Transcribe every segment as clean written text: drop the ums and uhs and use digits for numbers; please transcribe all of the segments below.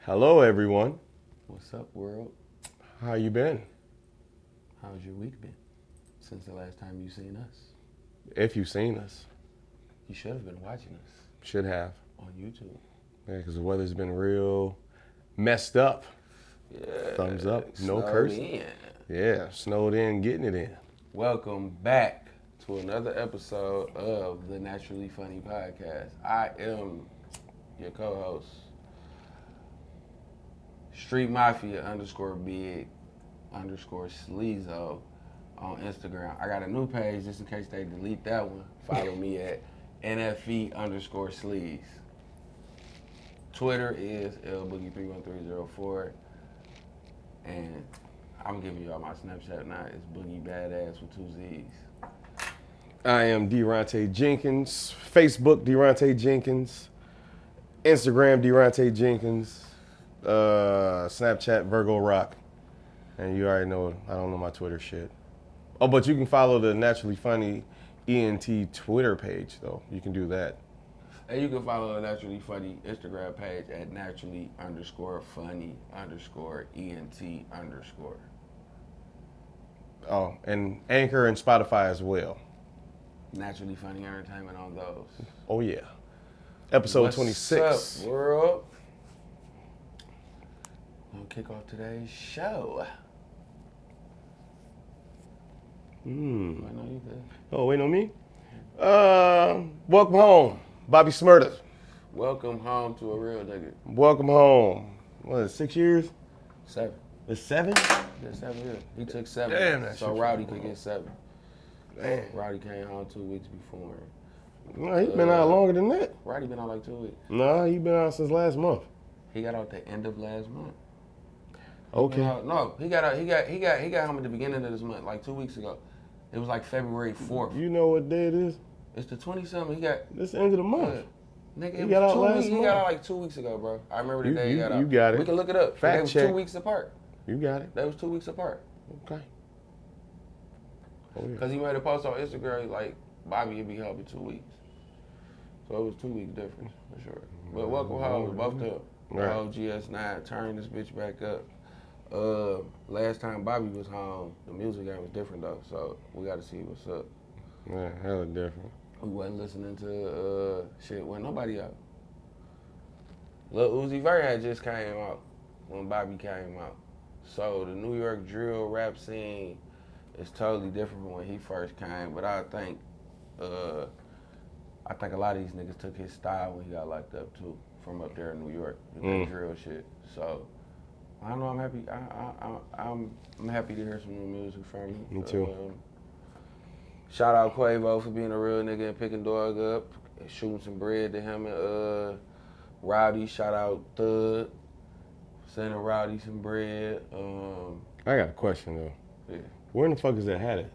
Hello, everyone. What's up, world? How you been? How's your week been since the last time you seen us? If you've seen us, You should have been watching us should have. on YouTube. Yeah, because the weather's been real messed up. Yeah. Thumbs up. No snowed cursing. in. Yeah, snowed in, getting it in. Welcome back to another episode of the Naturally Funny Podcast. I am your co-host, Street Mafia _big _sleazo on Instagram. I got a new page just in case they delete that one. Follow me at NFE _sleaze. Twitter is LBoogie31304. And I'm giving y'all my Snapchat now. It's Boogie Badass with 2 Z's. I am Deronte Jenkins. Facebook, Deronte Jenkins. Instagram, Deronte Jenkins. Snapchat, Virgo Rock. And you already know, I don't know my Twitter shit. Oh, but you can follow the Naturally Funny ENT Twitter page, though. You can do that. And you can follow the Naturally Funny Instagram page at naturally _funny _ENT _. Oh, and Anchor and Spotify as well. Naturally Funny Entertainment on those. Oh, yeah. Episode What's 26. up, world? We'll kick off today's show. I know you good. Oh, wait on me? Welcome home, Bobby Smurda. Welcome home to a real nigga. Welcome home. What is it, 6 years? 7. It's 7? Yeah, 7 years. He took 7. Damn, that so shit Rowdy fucking could get 7. Damn. Rowdy came home 2 weeks before. No, he's been out longer than that. Rowdy been out like 2 weeks. No, he been out since last month. He got out the end of last month. Okay. No, he got out. He got home at the beginning of this month, like 2 weeks ago. It was like February 4th. You know what day it is? It's the 20-something. He got. This the end of the month. Nigga, He it got was out 2 last weeks. He month. got out like 2 weeks ago, bro. I remember the day he got out. You got it. We can look it up. Fact They was check. 2 weeks apart. You got it. They was 2 weeks apart. Okay. Oh, yeah. Cause he made a post on Instagram like Bobby would be home in 2 weeks. So it was 2 weeks difference for sure. But welcome home, both of them. Right. Whole GS9, turn this bitch back up. Last time Bobby was home, the music game was different though, so we got to see what's up. Yeah, hella different. We wasn't listening to shit when nobody out. Lil Uzi Vert had just came out when Bobby came out. So the New York drill rap scene is totally different from when he first came. But I think a lot of these niggas took his style when he got locked up too, from up there in New York, with that drill shit. So I don't know. I'm happy. I'm happy to hear some new music from him. Me too. Shout out Quavo for being a real nigga and picking dog up, and shooting some bread to him and Rowdy. Shout out Thug, sending Rowdy some bread. I got a question, though. Yeah. Where in the fuck is that hat at?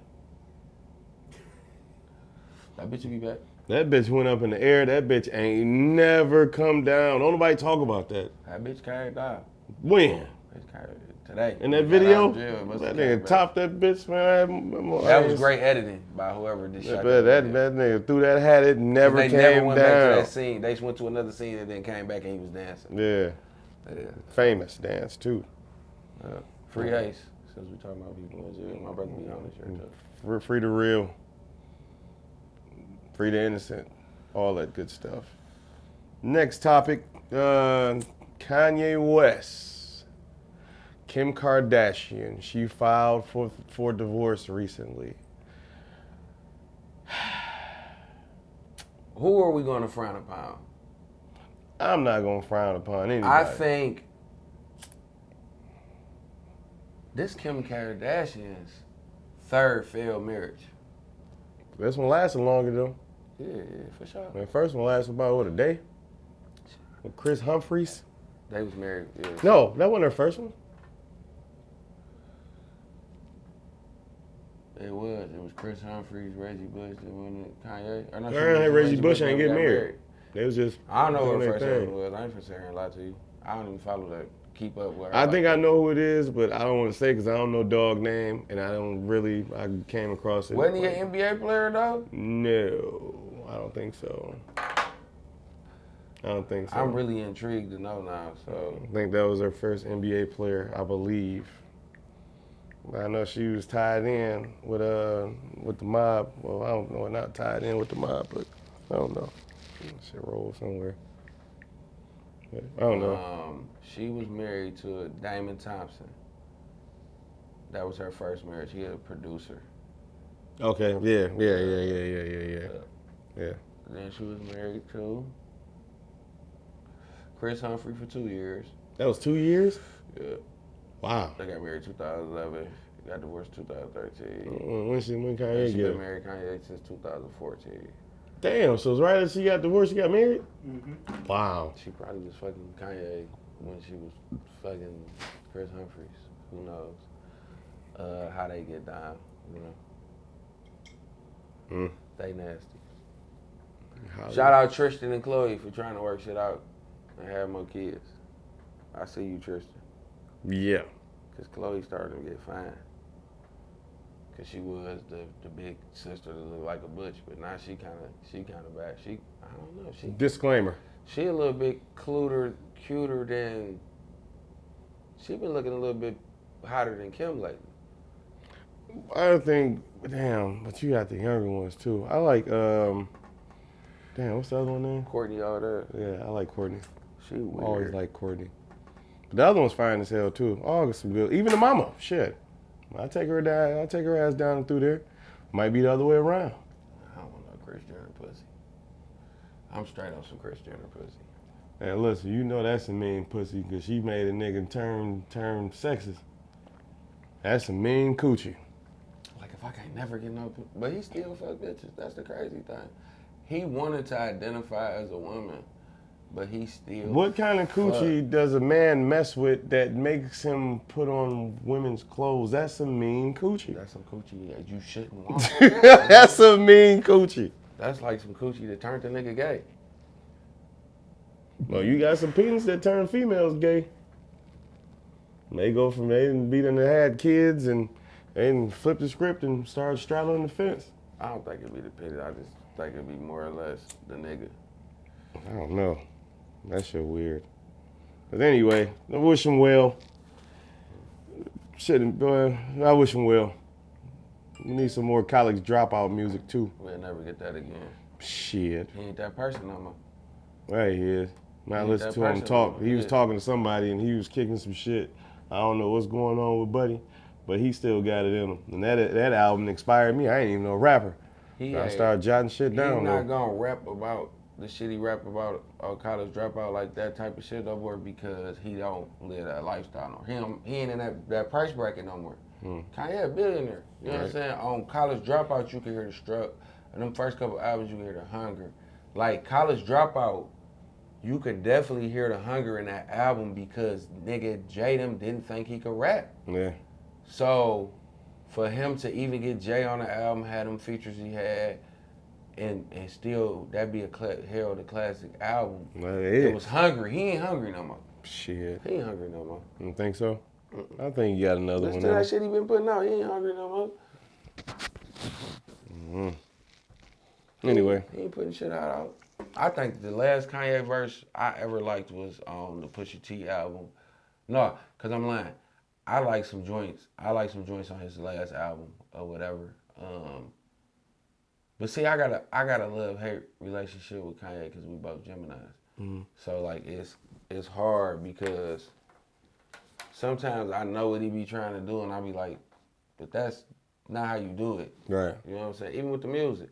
That bitch will be back. That bitch went up in the air. That bitch ain't never come down. Don't nobody talk about that. That bitch carried down. When? Bitch carried today. In that He got video? out of jail, it must That have nigga came back. topped that bitch, man. That was great editing by whoever did shot That nigga threw that hat. It never They came never went back to down. that scene. They just went to another scene and then came back and he was dancing. Yeah. Yeah. Famous dance, too. Free Ace. Since we talking about people in jail, my brother be on this shirt too. Free the real. Free the innocent. All that good stuff. Next topic, Kanye West. Kim Kardashian. She filed for divorce recently. Who are we going to frown upon? I'm not going to frown upon anybody. I think this Kim Kardashian's third failed marriage. This one lasted longer, though. Yeah, for sure. The first one lasted about, what, a day? With Chris Humphries? They was married. Yeah. No, that wasn't her first one. It was. It was Chris Humphries, Reggie Bush, and when Kanye. Or no, Reggie Bush ain't get got married. They was just. I don't know doing what her their first thing. one was. I ain't for saying a lot to you. I don't even follow that. Keep up with her. I think I know who it is, but I don't want to say because I don't know dog name, and I came across it. Wasn't he an NBA player though? No, I don't think so. I don't think so. I'm really intrigued to know now. So I think that was her first NBA player, I believe. I know she was tied in with the mob. Well, I don't know, not tied in with the mob, but I don't know. She rolled somewhere. But I don't know. She was married to Damon Thompson. That was her first marriage. He was a producer. Okay, yeah. Then she was married to Chris Humphrey for 2 years. That was 2 years? Yeah. Wow. They got married 2011. Got divorced 2013. When Kanye She get been married Kanye since 2014. Damn, so it's right as she got divorced, she got married? Mm-hmm. Wow. She probably was fucking Kanye when she was fucking Chris Humphries. Who knows how they get down, you know. They nasty. Shout out Tristan and Chloe for trying to work shit out and have more kids. I see you, Tristan. Yeah. Because Chloe started to get fine. Because she was the big sister that looked like a butch, but now she kind of bad. I don't know. Disclaimer. She a little bit cuter than. She been looking a little bit hotter than Kim lately. I think, damn, but you got the younger ones too. I like, damn, what's the other one name? Courtney, all that. Yeah, I like Courtney. She weird. Always like Courtney. But the other one's fine as hell too. All some good. Even the mama, shit. I take her ass down and through there. Might be the other way around. I don't want no Kris Jenner pussy. I'm straight on some Kris Jenner pussy. And listen, you know that's a mean pussy because she made a nigga turn sexist. That's a mean coochie. Like if I can't never get no, but he still fuck bitches. That's the crazy thing. He wanted to identify as a woman, but he still. What kind of coochie does a man mess with that makes him put on women's clothes? That's a mean coochie. That's some coochie that you shouldn't want. That's a mean coochie. That's like some coochie that turned the nigga gay. Well, you got some penis that turn females gay. They go from they done had kids and they done flipped the script and started straddling the fence. I don't think it'd be the penis. I just think it'd be more or less the nigga. I don't know. That shit weird. But anyway, I wish him well. Shit, boy, I wish him well. We need some more college dropout music too. We'll never get that again. Shit. He ain't that person no more. Right, he is. Man, I listened to him talk. He was talking to somebody and he was kicking some shit. I don't know what's going on with Buddy, but he still got it in him. And that album inspired me. I ain't even no rapper. I started jotting shit down. He's not gonna rap about the shit he rap about college dropout like that type of shit no more because he don't live that lifestyle no more. He ain't in that price bracket no more. Kanye a billionaire. You know what I'm saying? On college dropout you can hear the struck. And them first couple albums you can hear the hunger. Like college dropout, you could definitely hear the hunger in that album because nigga Jadam didn't think he could rap. Yeah. So for him to even get Jay on the album, had them features he had, and still that be herald a classic album. Well, it was hungry. He ain't hungry no more. Shit. He ain't hungry no more. You think so? I think you got another Listen one. to that shit he been putting out. He ain't hungry no more. Anyway. He ain't putting shit out. I think the last Kanye verse I ever liked was on the Pusha T album. No, because I'm lying. I like some joints. On his last album or whatever. But see, I got a love-hate relationship with Kanye because we both Geminis. So like it's hard because sometimes I know what he be trying to do and I be like, but that's not how you do it. Right. You know what I'm saying? Even with the music.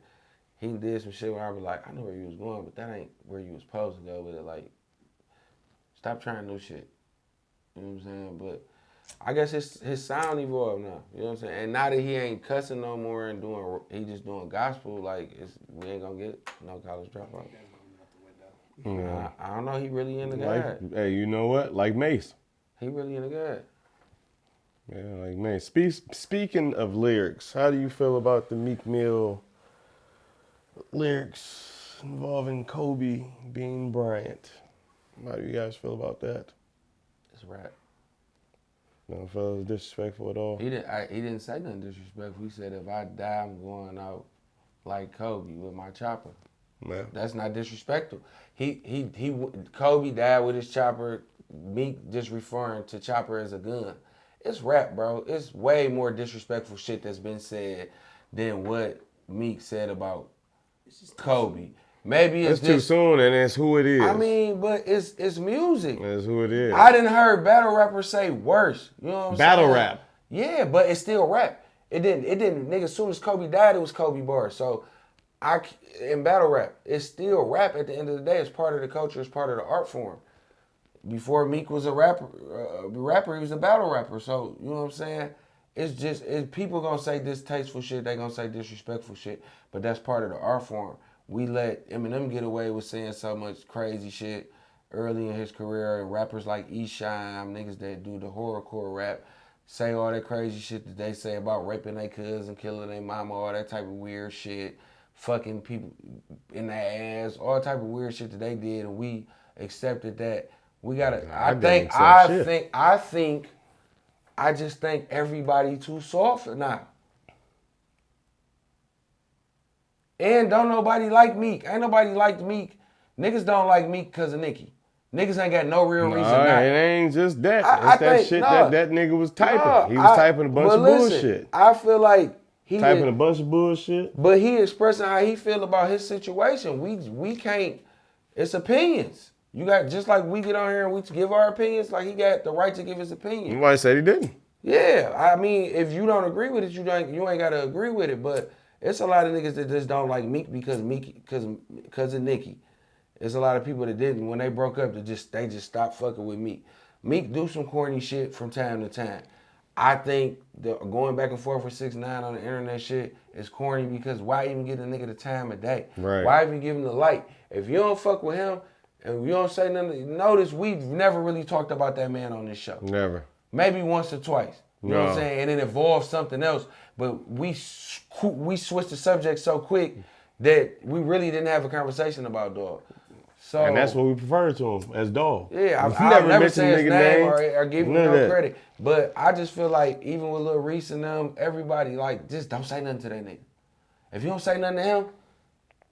He did some shit where I was like, I know where you was going, but that ain't where you was supposed to go with it. Like, stop trying new shit. You know what I'm saying? But I guess his sound evolved now. You know what I'm saying? And now that he ain't cussing no more and he just doing gospel, like, we ain't gonna get no college dropout. Yeah. I don't know. He really in the God. Hey, you know what? Like Mace. He really in the God. Yeah, like Mace. Speaking of lyrics, how do you feel about the Meek Mill lyrics involving Kobe Bean Bryant? How do you guys feel about that? It's rap. You don't feel it's disrespectful at all? He didn't say nothing disrespectful. He said, if I die, I'm going out like Kobe with my chopper. Yeah. That's not disrespectful. Kobe died with his chopper. Meek just referring to chopper as a gun. It's rap, bro. It's way more disrespectful shit that's been said than what Meek said about Kobe. Maybe it's too soon, and it's who it is. I mean, but it's music. It's who it is. I didn't heard battle rappers say worse. You know what I'm saying? Battle rap. Yeah, but it's still rap. It didn't. Nigga, as soon as Kobe died, it was Kobe bars. So in battle rap, it's still rap at the end of the day. It's part of the culture. It's part of the art form. Before Meek was a rapper, he was a battle rapper. So, you know what I'm saying? It's just, people gonna say distasteful shit, they gonna say disrespectful shit, but that's part of the art form. We let Eminem get away with saying so much crazy shit early in his career, and rappers like Esham, niggas that do the horrorcore rap, say all that crazy shit that they say about raping their cousin, killing their mama, all that type of weird shit, fucking people in their ass, all type of weird shit that they did, and we accepted that. We gotta. I just think everybody too soft now. And don't nobody like Meek. Ain't nobody liked Meek. Niggas don't like Meek because of Nicki. Niggas ain't got no real reason not. It ain't just that. It's that shit that nigga was typing. He was typing a bunch of bullshit. I feel like he typing a bunch of bullshit. But he expressing how he feel about his situation. We can't. It's opinions. You got, just like we get on here and we give our opinions, like he got the right to give his opinion. Nobody said he didn't. Yeah, I mean, if you don't agree with it, you ain't got to agree with it. But it's a lot of niggas that just don't like Meek because of Nicki. There's a lot of people that didn't. When they broke up, they just stopped fucking with Meek. Meek do some corny shit from time to time. I think going back and forth with 6ix9ine on the internet shit is corny because why even give a nigga the time of day? Right. Why even give him the light? If you don't fuck with him, and you don't say nothing, notice we've never really talked about that man on this show. Never. Maybe once or twice. You know what I'm saying? And it involved something else. But we switched the subject so quick that we really didn't have a conversation about dog. So, and that's what we prefer to him, as dog. Yeah, I've never said his name or give him no credit. But I just feel like even with Lil Reese and them, everybody, like, just don't say nothing to that nigga. If you don't say nothing to him,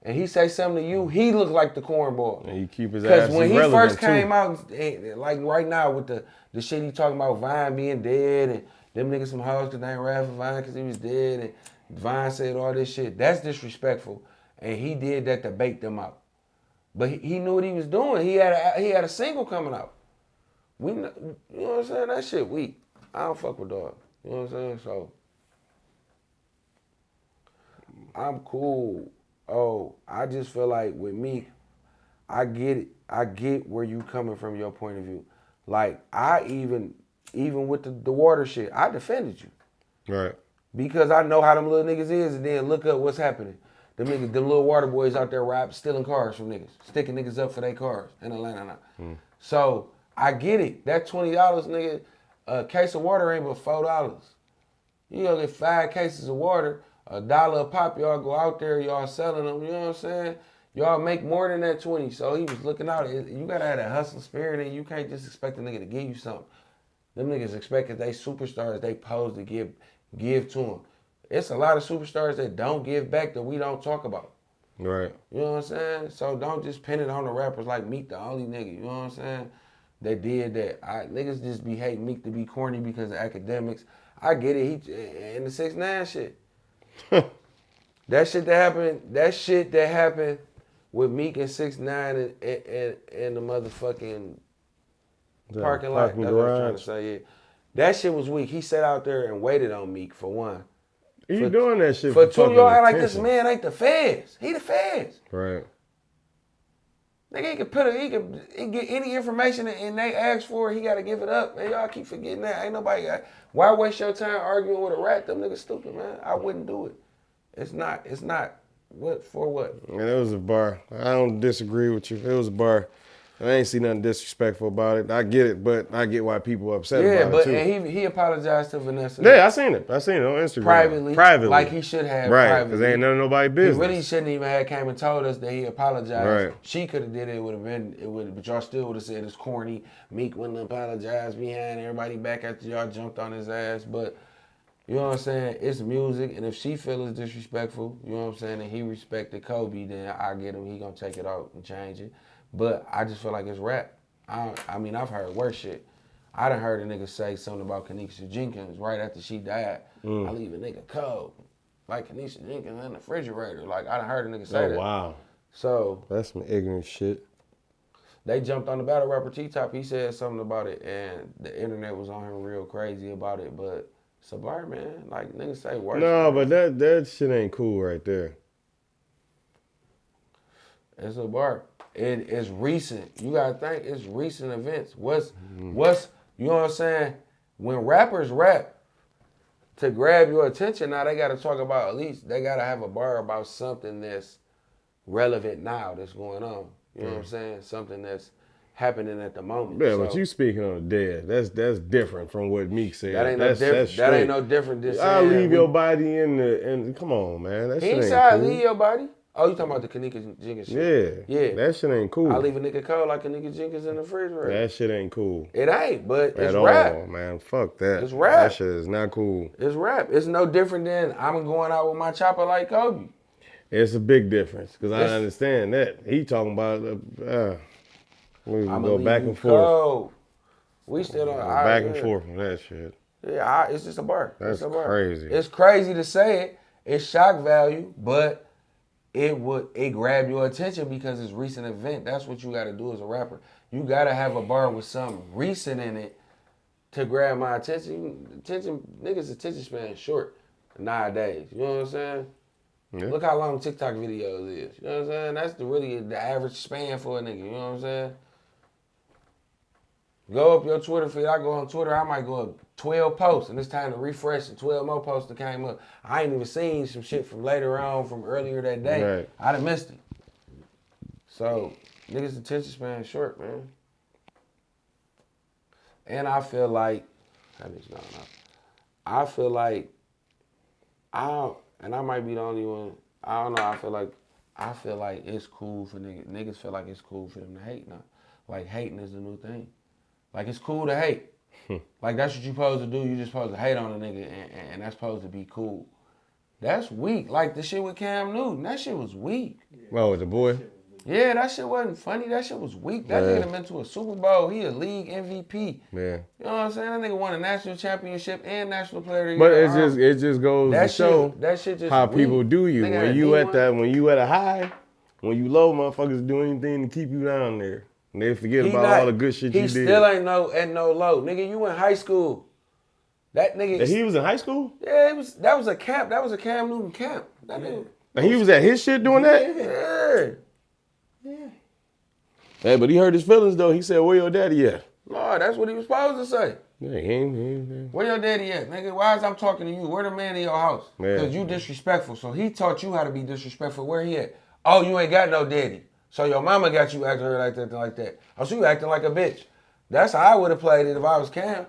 and he say something to you, he look like the cornball. And he keep his ass. Because when he first came out, like right now with the shit he talking about Vine being dead and them niggas some hoes because they ain't rap for Vine because he was dead and Vine said all this shit, that's disrespectful. And he did that to bait them out. But he knew what he was doing. He had a single coming out. You know what I'm saying? That shit weak. I don't fuck with dog. You know what I'm saying? So I'm cool. Oh, I just feel like with Meek, I get it. I get where you coming from, your point of view. Like, I even with the water shit, I defended you. Right. Because I know how them little niggas is, and then look up what's happening. Them niggas, them little water boys out there stealing cars from niggas, sticking niggas up for their cars in Atlanta now. So, I get it. That $20, nigga, a case of water ain't but $4. You gonna get 5 cases of water, $1 a pop, y'all go out there, y'all selling them, you know what I'm saying? Y'all make more than that 20. So he was looking out. You gotta have that hustle spirit and you can't just expect a nigga to give you something. Them niggas expect that they superstars, they pose to give to them. It's a lot of superstars that don't give back that we don't talk about. Right. You know what I'm saying? So don't just pin it on the rappers like Meek, the only nigga, you know what I'm saying? That did that. Niggas just be hating Meek to be corny because of academics. I get it. He in the 6ix9ine shit. That shit that happened with Meek and 6ix9ine and the motherfucking parking lot. That's what I was trying to say. Yeah, that shit was weak. He sat out there and waited on Meek for one. He doing that shit for two. Y'all act like this man ain't the feds. He the feds. Right. Nigga, he can get any information and they ask for it. He got to give it up. Man, y'all keep forgetting that. Ain't nobody. Why waste your time arguing with a rat? Them niggas stupid, man. I wouldn't do it. It's not. What for what? And it was a bar. I don't disagree with you. It was a bar. I ain't see nothing disrespectful about it. I get it, but I get why people are upset about it too. Yeah, but he apologized to Vanessa. Yeah, I seen it on Instagram. Privately. Like he should have. Right, because ain't none of nobody business. He really shouldn't even have came and told us that he apologized. Right. She could have did it. But y'all still would have said it's corny. Meek wouldn't apologize behind everybody back after y'all jumped on his ass. But You know what I'm saying? It's music, and if she feel it's disrespectful, you know what I'm saying, and he respected Kobe, then I get him. He gonna take it out and change it. But I just feel like it's rap. I mean, I've heard worse shit. I done heard a nigga say something about Kanisha Jenkins right after she died. I leave a nigga cold. Like Kanisha Jenkins in the refrigerator. Like, I done heard a nigga say that. Oh, wow. So. That's some ignorant shit. They jumped on the battle rapper T-Top. He said something about it, and the internet was on him real crazy about it. But it's a bar, man. Like, niggas say worse. No, but that shit ain't cool right there. It's a bar. It is recent. You gotta think it's recent events. What's you know what I'm saying? When rappers rap to grab your attention, now they gotta talk about, at least they gotta have a bar about something that's relevant now that's going on. You know what I'm saying? Something that's happening at the moment. Yeah, but you speaking on the dead. That's different from what Meek said. That ain't no different. That ain't no different than saying I'll leave your body in the come on, man. That shit ain't cool. He leave your body? Oh, you talking about the Kanika Jenkins shit? Yeah. That shit ain't cool. I leave a nigga cold like Kanika Jenkins in the refrigerator. That shit ain't cool. It ain't, but it's at rap. all, man. Fuck that. It's rap. That shit is not cool. It's rap. It's no different than I'm going out with my chopper like Kobe. It's a big difference, because I understand that. He talking about, we go back and forth. Cold. We still on back and forth on that shit. Yeah, it's just a bar. That's it's a bar. crazy. It's crazy to say it. It's shock value, but it grabbed your attention because it's recent event. That's what you got to do as a rapper. You got to have a bar with something recent in it to grab my attention. Niggas' attention span is short nowadays. You know what I'm saying? Yeah. Look how long TikTok videos is. You know what I'm saying? That's really the average span for a nigga. You know what I'm saying? Go up your Twitter feed. I go on Twitter. I might go up 12 posts, and it's time to refresh, and 12 more posts that came up. I ain't even seen some shit from later on, from earlier that day. Right. I done missed it. So, niggas' attention span is short, man. And I feel like, I feel like, and I might be the only one, I don't know, I feel like it's cool for niggas. Niggas feel like it's cool for them to hate now. Like, hating is the new thing. Like, it's cool to hate. Like, that's what you supposed to do. You just supposed to hate on a nigga, and that's supposed to be cool. That's weak. Like, the shit with Cam Newton, that shit was weak. Oh, with the boy? Yeah, that shit wasn't funny. That shit was weak. That nigga done been to a Super Bowl. He a league MVP. Yeah. You know what I'm saying? That nigga won a national championship and national player of the year. But it just goes to show that shit just how weak. People do you. Nigga, when you at a high, when you low, motherfuckers do anything to keep you down there. And they forget about all the good shit you did. He still ain't at no low. Nigga, you in high school. That nigga. He was in high school? Yeah, that was a camp. That was a Cam Newton camp. That nigga. And he was at his shit doing that? Yeah. Hey, but he hurt his feelings though. He said, "Where your daddy at?" No, that's what he was supposed to say. Yeah, he ain't. Where your daddy at, nigga? Why is I'm talking to you? Where the man in your house? Because you disrespectful. So he taught you how to be disrespectful. Where he at? Oh, you ain't got no daddy. So your mama got you acting like that. Oh, so you acting like a bitch. That's how I would have played it if I was Cam.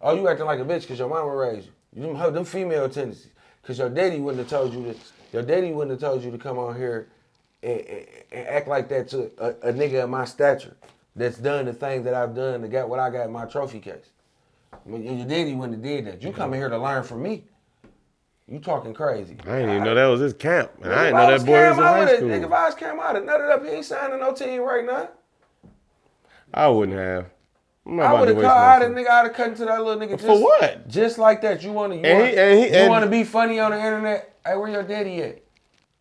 Oh, you acting like a bitch because your mama raised you. Them female tendencies. Because your daddy wouldn't have told you this. Your daddy wouldn't have told you to come on here and act like that to a nigga of my stature that's done the things that I've done to get what I got in my trophy case. I mean, your daddy wouldn't have did that. You coming here to learn from me. You talking crazy. I didn't even know that was his camp. I didn't know that boy was in high school. Nigga, if I was Cam, I'd have nutted up. He ain't signing no team right now. I wouldn't have. I would have called I'd have cut into that little nigga. For what? Just like that. You want to be funny on the internet? Hey, where your daddy at?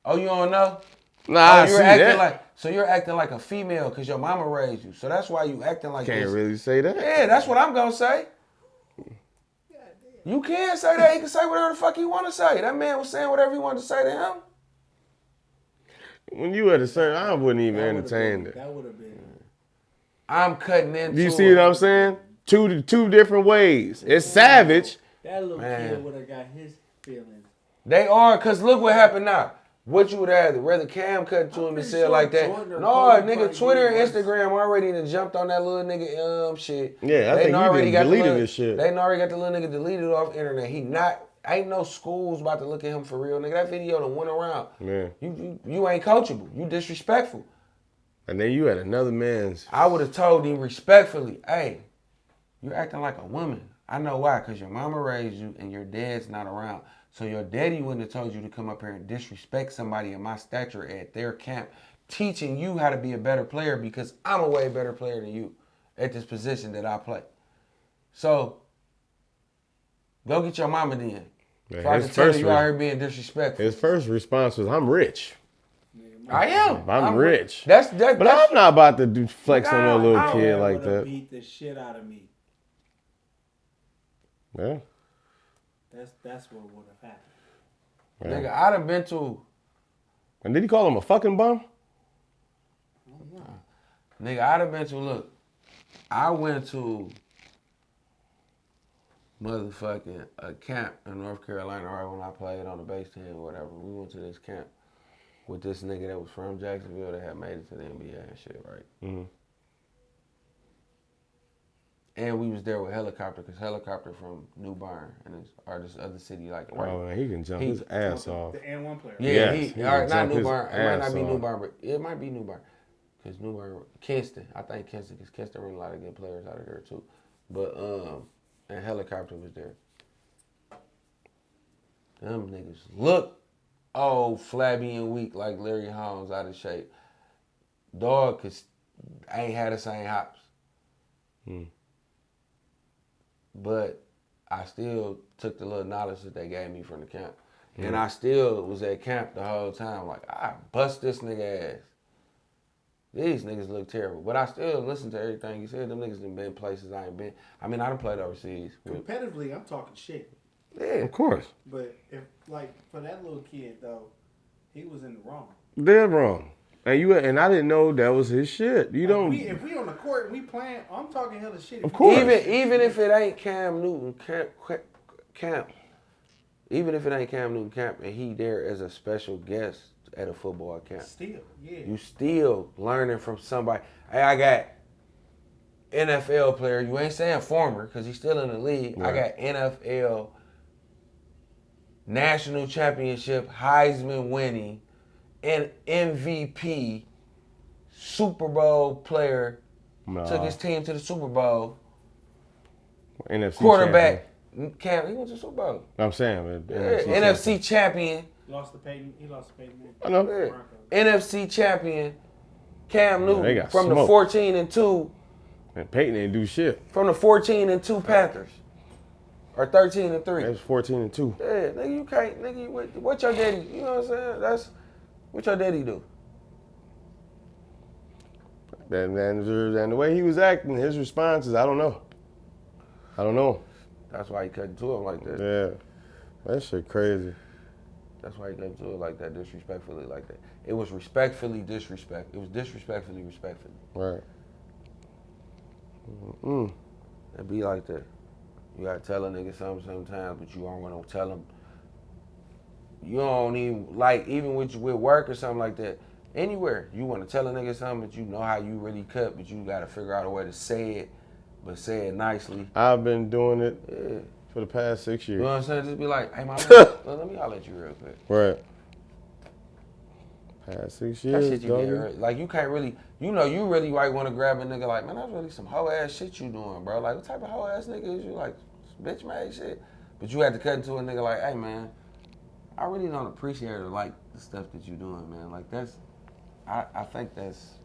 Oh, you don't know? Nah, I see that. So you're acting like a female because your mama raised you. So that's why you acting like Can't really say that. Yeah, that's what I'm going to say. You can't say that. He can say whatever the fuck he want to say. That man was saying whatever he wanted to say to him. When you at a certain, I wouldn't even entertain that. That would have been. I'm cutting into. Do you see what I'm saying? Two different ways. It's savage. That little kid would have got his feelings. They are, because look what happened now. What you would rather Cam cut to him and say it like that? No, nigga, Twitter and Instagram already done jumped on that little nigga shit. Yeah, I think he deleted this shit. They already got the little nigga deleted off internet. Ain't no schools about to look at him for real, nigga. That video done went around. Yeah. You ain't coachable. You disrespectful. And then you had another man's. I would have told him respectfully, hey, you're acting like a woman. I know why, because your mama raised you and your dad's not around. So your daddy wouldn't have told you to come up here and disrespect somebody of my stature at their camp, teaching you how to be a better player because I'm a way better player than you at this position that I play. So, go get your mama then. Yeah, So I can tell you out here being disrespectful. His first response was, I'm rich. I am. I'm rich. But I'm not about to flex on a little kid like that. Beat the shit out of me. Yeah. That's what would have happened. Yeah. Nigga, I'd have been to. And did he call him a fucking bum? Nigga, I'd have been to. Look, I went to motherfucking a camp in North Carolina right when I played on the base team or whatever. We went to this camp with this nigga that was from Jacksonville that had made it to the NBA and shit, right? Mm-hmm. And we was there with helicopter, because helicopter from New Bern or this other city like right. Oh, man, he can jump his ass off. The N1 player. Yeah, yes, he all right, not New his Bern. It might not be ass New off. Bern, but it might be New Bern. Because New Bern, Kinston. I think Kinston, because Kinston bring a lot of good players out of there too. But and helicopter was there. Them niggas look old, flabby and weak like Larry Holmes, out of shape. Dog, cause I ain't had the same hops. But I still took the little knowledge that they gave me from the camp. And I still was at camp the whole time. Like, I bust this nigga ass. These niggas look terrible. But I still listen to everything you said. Them niggas done been places I ain't been. I mean, I done played overseas. Competitively, I'm talking shit. Yeah. Of course. But if, like, for that little kid, though, he was in the wrong. Dead wrong. And I didn't know that was his shit. You don't. If we on the court and we playing, I'm talking hella shit. Of course. Even if it ain't Cam Newton camp, even if it ain't Cam Newton camp and he there as a special guest at a football camp. Still, yeah. You still learning from somebody. Hey, I got NFL player. You ain't saying former because he's still in the league. Right. I got NFL national championship, Heisman winning, and MVP, Super Bowl player. Took his team to the Super Bowl. NFC Quarterback. Cam, he went to the Super Bowl. I'm saying, man. NFC champion. He lost to Peyton. I know. Yeah. NFC champion. Cam Newton they got from smoked. the 14-2. And Peyton didn't do shit. From the 14-2 Panthers. Or 13-3. That's 14-2. Yeah, nigga, you can't, nigga, what your daddy, you know what I'm saying? That's what your daddy do. And the way he was acting, his responses, I don't know. That's why he cut to him like that. Yeah. That shit crazy. That's why he cut to it like that, disrespectfully like that. It was respectfully disrespect. It was disrespectfully respectfully. Right. It be like that. You gotta tell a nigga something sometimes, but you don't want to tell him. You don't even, like, even with work or something like that, anywhere, you want to tell a nigga something, but you know how you really cut, but you gotta figure out a way to say it, but say it nicely. I've been doing it for the past 6 years. You know what I'm saying? Just be like, hey, my man, let me holler at you real quick. Right. Past 6 That years, shit you get early. Like, you can't really, you really might want to grab a nigga like, man, that's really some hoe ass shit you doing, bro. Like, what type of hoe ass nigga is you? Like, bitch made shit. But you had to cut into a nigga like, hey, man, I really don't appreciate or like the stuff that you doing, man. Like, that's, I think that's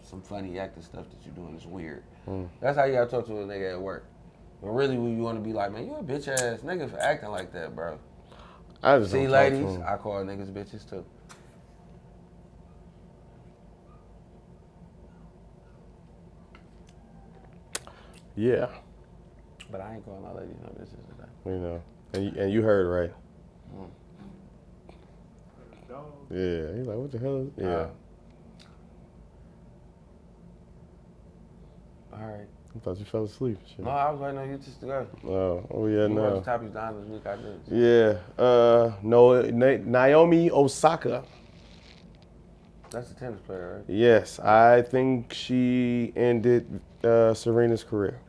some funny acting stuff that you doing is weird. That's how you gotta talk to a nigga at work. But really, when you want to be like, man, you a bitch ass nigga for acting like that, bro. I just See, don't ladies, talk to him. I call niggas bitches too. Yeah. But I ain't calling my ladies no bitches today. You know. And you heard right. Yeah. He's like, what the hell is yeah. All right. I thought you fell asleep. Shit. No, I was waiting on you just to go. Oh yeah, You no. the topics down this week, I did. Yeah. Naomi Osaka. That's a tennis player, right? Yes, I think she ended Serena's career.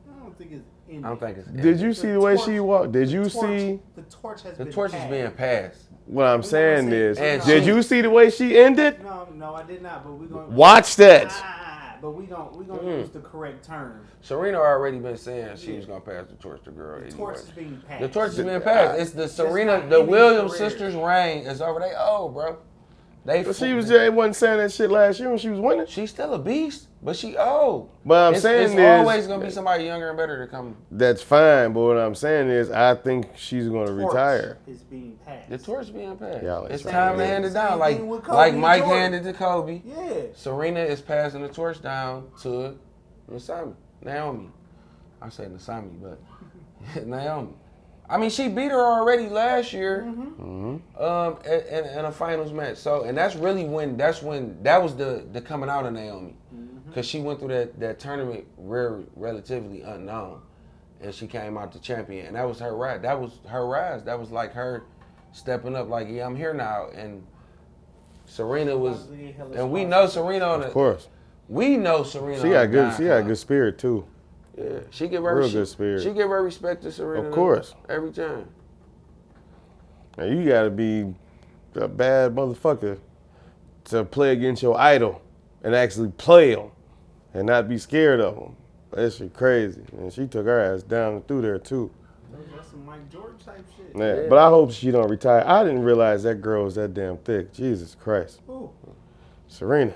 I don't think it's ended. I don't think it's. Did you see the way she walked? Did you torch- see? The torch has The been torch is passed. being passed. What I'm saying is, And did she- you see the way she ended? No, I did not. But we're going. Watch that. but we gonna use the correct term. Serena already been saying she was gonna pass the torch to girl. The torch is being passed. The torch is being passed. It's the Serena, the Williams sisters' reign is over. They old, bro. She wasn't saying that shit last year when she was winning. She's still a beast, but she old. But it's always gonna be somebody younger and better to come. That's fine, but what I'm saying is, I think she's gonna retire. Is being passed. The torch being passed. Yeah, it's time to hand it down, like Mike handed to Kobe. Yeah. Serena is passing the torch down to Naomi. I say Nasami, but Naomi. I mean, she beat her already last year in a finals match. So, and that was the coming out of Naomi, because she went through that tournament relatively unknown, and she came out the champion, and that was her rise. That was her rise. That was like her stepping up, like, yeah, I'm here now. And Serena was, and we know Serena on it. Of course, we know Serena. She got good spirit too. Yeah, she give her good spirit. She give her respect to Serena. Of course, every time. Now you gotta be a bad motherfucker to play against your idol and actually play him and not be scared of him. That shit crazy. And she took her ass down and through there too. That's some Mike George type shit. Yeah, but I hope she don't retire. I didn't realize that girl was that damn thick. Jesus Christ. Who? Serena.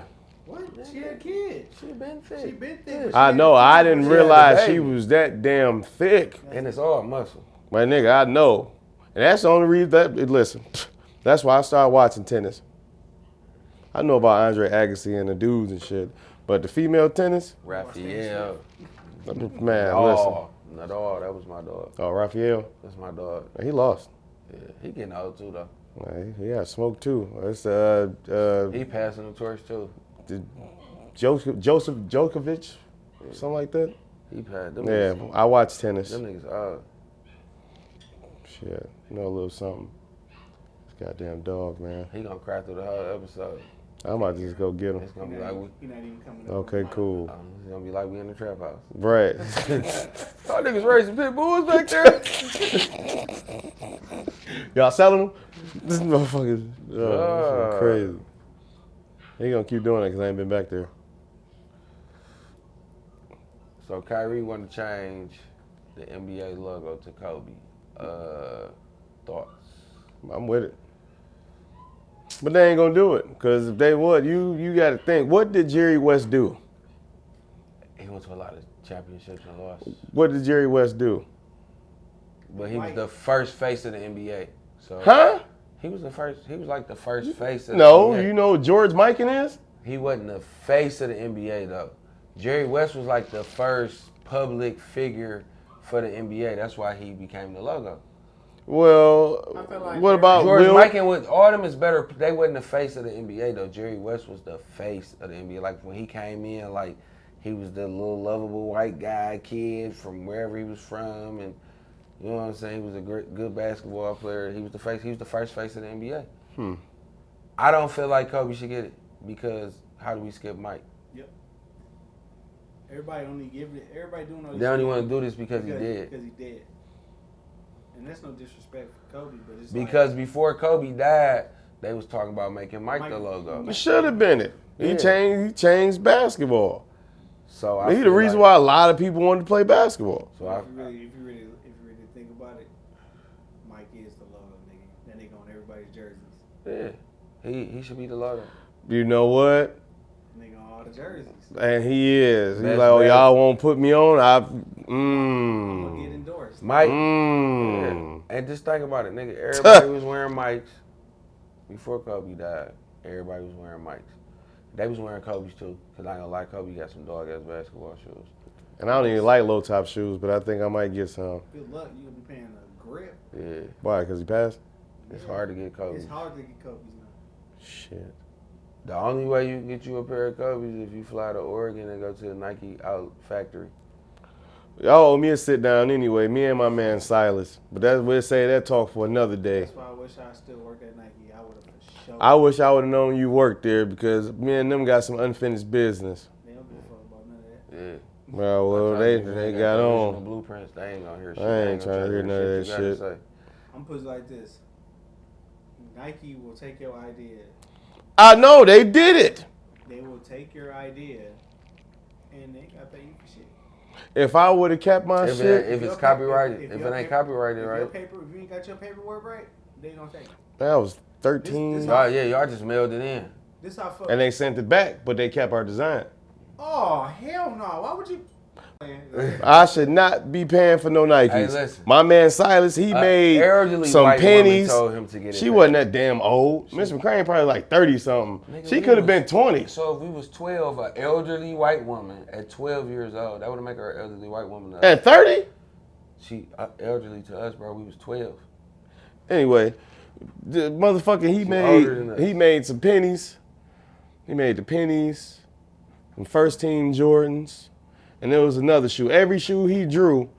What? She had a kid. She been thick. I know. I didn't realize she was that damn thick. And it's all muscle. My nigga, I know. And that's the only reason listen, that's why I started watching tennis. I know about Andre Agassi and the dudes and shit. But the female tennis? Raphael. Man, listen. Nadal, that was my dog. Oh, Raphael? That's my dog. He lost. Yeah, he getting old too, though. He got smoked too. It's he passing the torch too. Joseph Djokovic, something like that. He passed. I watch tennis. Them niggas old. Shit, a little something. This goddamn dog, man. He gonna cry through the whole episode. I'm about to just go get him. It's gonna be like He not even coming up. Okay, cool. It's gonna be like we in the trap house. Right. Y'all niggas raising pit bulls back there. Y'all selling them? This motherfucker is crazy. He gonna keep doing it because I ain't been back there. So Kyrie want to change the NBA logo to Kobe. Thoughts? I'm with it. But they ain't gonna do it, because if they would, you gotta think, what did Jerry West do? He went to a lot of championships and lost. What did Jerry West do? But he was the first face of the NBA. So He was like the first face of the NBA. No, you know what George Mikan is? He wasn't the face of the NBA though. Jerry West was like the first public figure for the NBA. That's why he became the logo. Well, what about George Will? Mikan? All them is better. They wasn't the face of the NBA though. Jerry West was the face of the NBA. Like when he came in, like he was the little lovable white guy kid from wherever he was from, and you know what I'm saying. He was a good basketball player. He was the face. He was the first face of the NBA. I don't feel like Kobe should get it because how do we skip Mike? Yep. Everybody doing all this. They only want to do this because he did. Because he did. And that's no disrespect for Kobe, but it's Because before Kobe died, they was talking about making Mike the logo. It should have been it. He changed basketball. So he's the reason why a lot of people wanted to play basketball. So if you really think about it, Mike is the logo, nigga. That nigga on everybody's jerseys. Yeah, he should be the logo. You know what? Nigga on all the jerseys. And he is. He's like, oh, y'all won't put me on? I'm gonna get endorsed. Mike. Yeah. And just think about it, nigga. Everybody was wearing Mikes before Kobe died. Everybody was wearing Mikes. They was wearing Kobe's too, because I ain't gonna lie, Kobe got some dog-ass basketball shoes. And I don't even like low-top shoes, but I think I might get some. Good luck. You'll be paying a grip. Yeah. Why? Because he passed? It's hard to get Kobe's. It's hard to get Kobe's now. Shit. The only way you can get you a pair of Kobe's is if you fly to Oregon and go to the Nike out factory. Y'all owe me a sit down anyway, me and my man Silas. But we'll say that talk for another day. That's why I wish I still worked at Nike. I would have for sure. I wish I would have known you worked there because me and them got some unfinished business. They don't give a fuck about none of that. Yeah. Well, they got on. Blueprints, they ain't gonna hear shit. I ain't trying to hear none of that shit. I'm put it like this. Nike will take your idea. I know, they did it. They will take your idea and they ain't gotta pay you for shit. If I would have kept my shit, if it's copyrighted, if it ain't copyrighted, right? If you ain't got your paperwork right, they gonna take it. I was 13. Y'all just mailed it in. This how fuck. And they sent it back, but they kept our design. Oh hell no! Why would you? I should not be paying for no Nikes. Hey, listen. My man Silas, he made some pennies. Told him to get she wasn't that damn old. Miss McCrane probably like 30-something. She could have been 20. So if we was 12, an elderly white woman at 12 years old, that would make her an elderly white woman. At 30? She elderly to us, bro. We was 12. Anyway, the motherfucker, he made some pennies. He made the pennies, some first team Jordans. And there was another shoe. Every shoe he drew,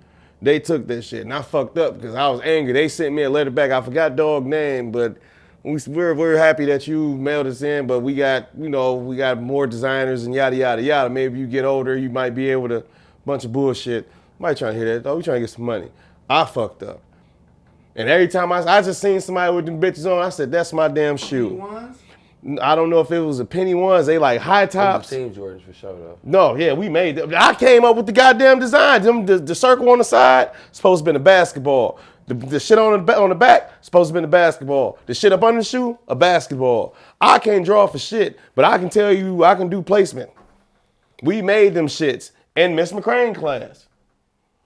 they took that shit. And I fucked up because I was angry. They sent me a letter back. I forgot dog name, but we're happy that you mailed us in, but we got more designers and yada, yada, yada. Maybe you get older, you might be able to, bunch of bullshit. Might trying to hear that, though. We trying to get some money. I fucked up. And every time I just seen somebody with them bitches on, I said, that's my damn shoe. I don't know if it was a penny ones. They like high tops. Team Jordans for sure though. No, yeah, we made them. I came up with the goddamn design. The circle on the side supposed to be the basketball. The shit on the back supposed to be the basketball. The shit up under the shoe, a basketball. I can't draw for shit, but I can tell you I can do placement. We made them shits in Miss McCrane class,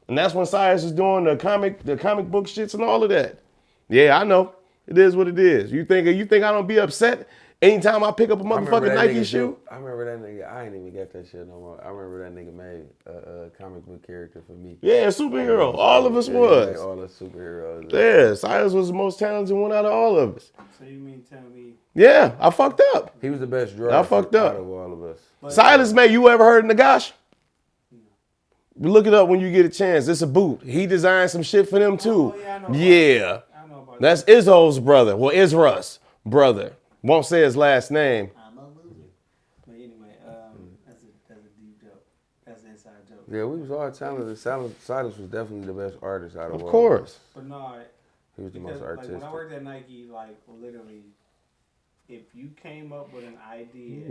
and that's when Cyrus was doing the comic book shits and all of that. Yeah, I know. It is what it is. You think I don't be upset? Anytime I pick up a motherfucking Nike shoe. I remember that nigga. I ain't even get that shit no more. I remember that nigga made a comic book character for me. Yeah, superhero. All of us was. All the superheroes. Yeah, Cyrus was the most talented one out of all of us. So you mean tell me? Yeah, I fucked up. He was the best drawer. I fucked up. Out of all of us. Silas May, you ever heard of Nagash? Look it up when you get a chance. It's a boot. He designed some shit for them too. Oh, yeah, I know about That's Izzo's brother. Well, Izra's brother. Won't say his last name. I'm a loser. But anyway, that's a deep joke. That's an inside joke. Yeah, we was all talented. Silas was definitely the best artist out of all. Of course. But no, he was the most artistic. Like when I worked at Nike, like literally, if you came up with an idea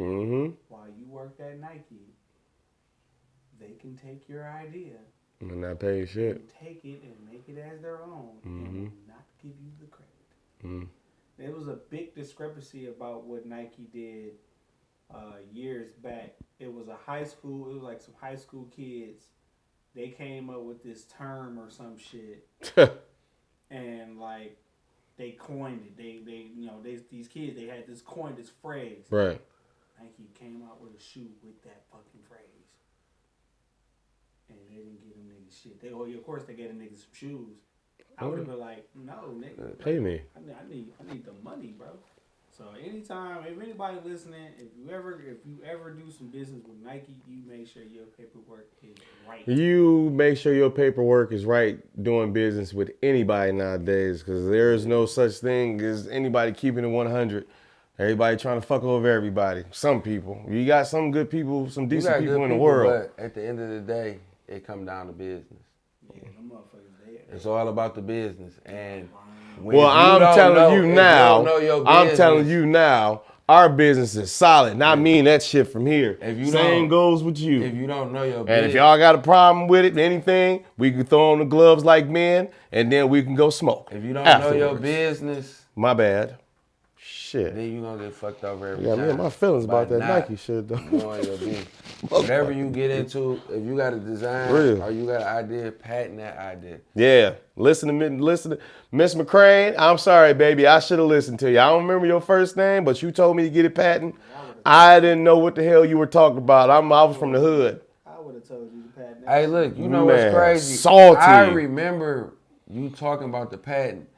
while you worked at Nike, they can take your idea and not pay you shit. And take it and make it as their own and not give you the credit. There was a big discrepancy about what Nike did years back. It was like some high school kids. They came up with this term or some shit. And like they coined it. These kids, they had this phrase. Right. Nike came out with a shoe with that fucking phrase. And they didn't give them niggas shit. Of course they gave them niggas some shoes. I would have been like, no, nigga. Pay me. I need the money, bro. So anytime, if anybody listening, if you ever do some business with Nike, you make sure your paperwork is right. You make sure your paperwork is right doing business with anybody nowadays, because there is no such thing as anybody keeping it 100. Everybody trying to fuck over everybody. Some people. You got some good people, some decent people in the world. But at the end of the day, it come down to business. Yeah, them motherfuckers. It's all about the business. And I'm telling you now, our business is solid. Not mean that shit from here. Same goes with you. If you don't know your business. And if y'all got a problem with it, anything, we can throw on the gloves like men, and then we can go smoke. If you don't know your business. My bad. Shit. Then you gonna get fucked over every time. Yeah, my feelings about that Nike shit though. Knowing your business. Whatever you get into, if you got a design or you got an idea, patent that idea. Yeah. Listen to Miss McCrane. I'm sorry, baby. I should have listened to you. I don't remember your first name, but you told me to get it patent. I didn't know what the hell you were talking about. I was from the hood. I would have told you the patent. Hey, look, you know what's crazy? Salty. I remember you talking about the patent.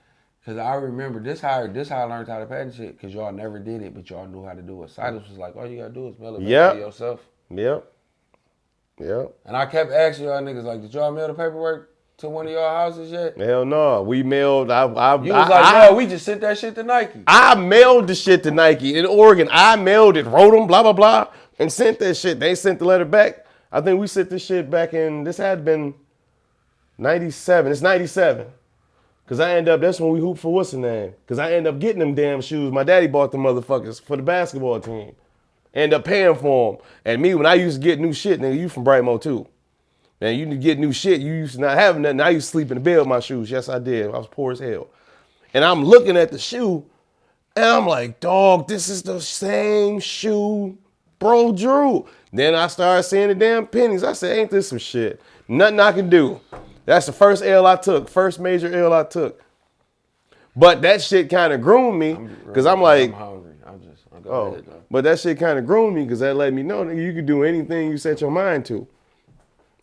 Cause I remember this how I learned how to patent shit. Cause y'all never did it, but y'all knew how to do it. Silas was like, all you gotta do is mail it back to yourself. Yep. And I kept asking y'all niggas like, did y'all mail the paperwork to one of y'all houses yet? Hell no, we mailed. You was like, no, we just sent that shit to Nike. I mailed the shit to Nike in Oregon. I mailed it, wrote them, blah blah blah, and sent that shit. They sent the letter back. I think we sent this shit back in. This had been 97. It's 97. Cause that's when we hooped for what's the name? Cause I ended up getting them damn shoes. My daddy bought them motherfuckers for the basketball team. End up paying for them. And me, when I used to get new shit, nigga, you from Brightmo too. Man, you get new shit. You used to not have nothing. I used to sleep in the bed with my shoes. Yes, I did. I was poor as hell. And I'm looking at the shoe, and I'm like, dog, this is the same shoe bro drew. Then I started seeing the damn pennies. I said, ain't this some shit? Nothing I can do. That's the first L I took. First major L I took. But that shit kind of groomed me, because I'm like, I'm hungry. I'll go ahead, though. but that shit kind of groomed me, because that let me know that you can do anything you set your mind to.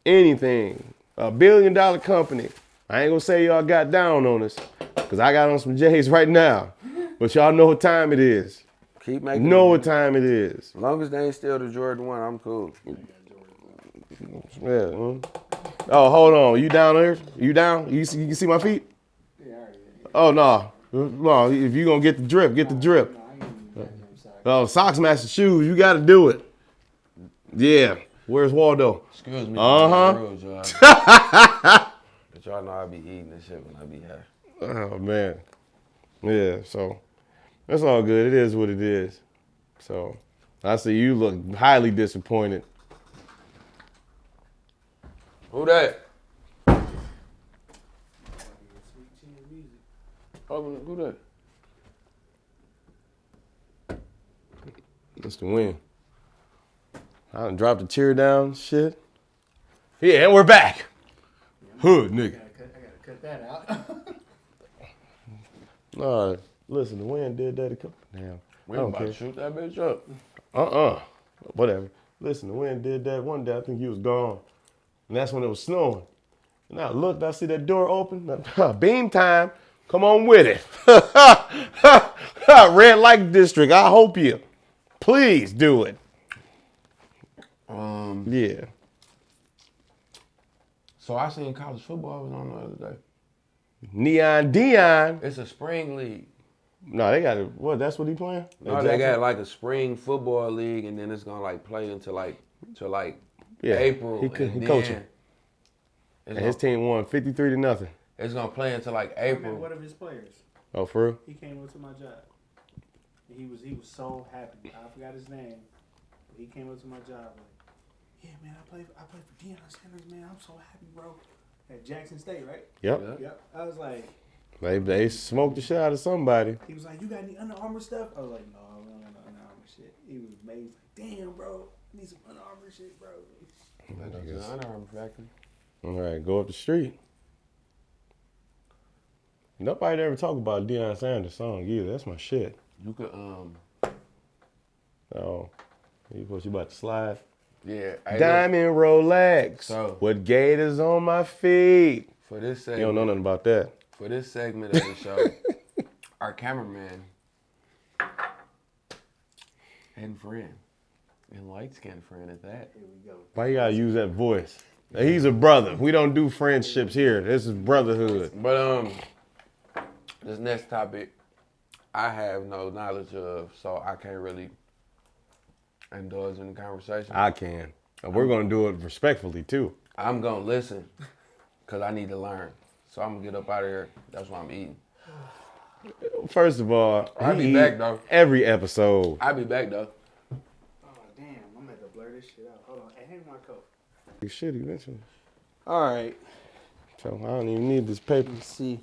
Anything. $1 billion company. I ain't gonna say y'all got down on us, because I got on some J's right now. But y'all know what time it is. Keep making Know what time it is. As long as they ain't still the Jordan 1, I'm cool. Yeah. Oh, hold on. You down there? You down? You can see my feet? Yeah, already. Oh, no. No, if you gonna get the drip, get the drip. Oh, socks match the shoes. You got to do it. Yeah. Where's Waldo? Excuse me. Uh-huh. Rules, y'all. But y'all know I be eating this shit when I be high. Oh, man. Yeah, so that's all good. It is what it is. So I see you look highly disappointed. Who that? Who that? It's the win. I done dropped the chair down, shit. Yeah, and we're back. Hood, nigga. I gotta cut that out. Nah, listen, the wind did that a couple. Damn. We I don't about care. to shoot that bitch up. Whatever. Listen, the wind did that one day. I think he was gone. And that's when it was snowing. And I looked, I see that door open. Beam time. Come on with it. Red light district. I hope you. Please do it. Yeah. So I seen college football was on the other day. Neon Dion. It's a spring league. No, they got it. What? That's what he playing? No, they got like a spring football league, and then it's gonna like play until April. He coaching. And his team won 53-0. It's gonna play until like April. One of his players. Oh, for real? He came up to my job. He was so happy. I forgot his name. But he came up to my job like, yeah, man, I play for Deion Sanders, man. I'm so happy, bro. At Jackson State, right? Yep. I was like, They smoked the shit out of somebody. he was like, you got any Under Armour stuff? I was like, no, I don't want no Under Armour shit. He was amazed. Like, damn, bro, I need some Under Armour shit, bro. Under Armour factory. All right, go up the street. Nobody ever talk about Deion Sanders' song either. That's my shit. You could Oh, you about to slide? yeah. Diamond Rolex. So- with gators on my feet. For this You segment, don't know nothing about that. for this segment of the show, our cameraman and friend, and light skinned friend at that. Here we go. Why you gotta use that voice? He's a brother. We don't do friendships here. This is brotherhood. But this next topic, I have no knowledge of, so I can't really indulge in the conversation. I can. And we're gonna do it respectfully too. I'm gonna listen, cause I need to learn. So I'm gonna get up out of here. That's what I'm eating. First of all, I'll be he back, eat though. every episode. I'll be back though. Oh, damn. I'm going to blur this shit out. Hold on. Hey, hand me my coat. Shit, eventually. All right. So I don't even need this paper. Let's see.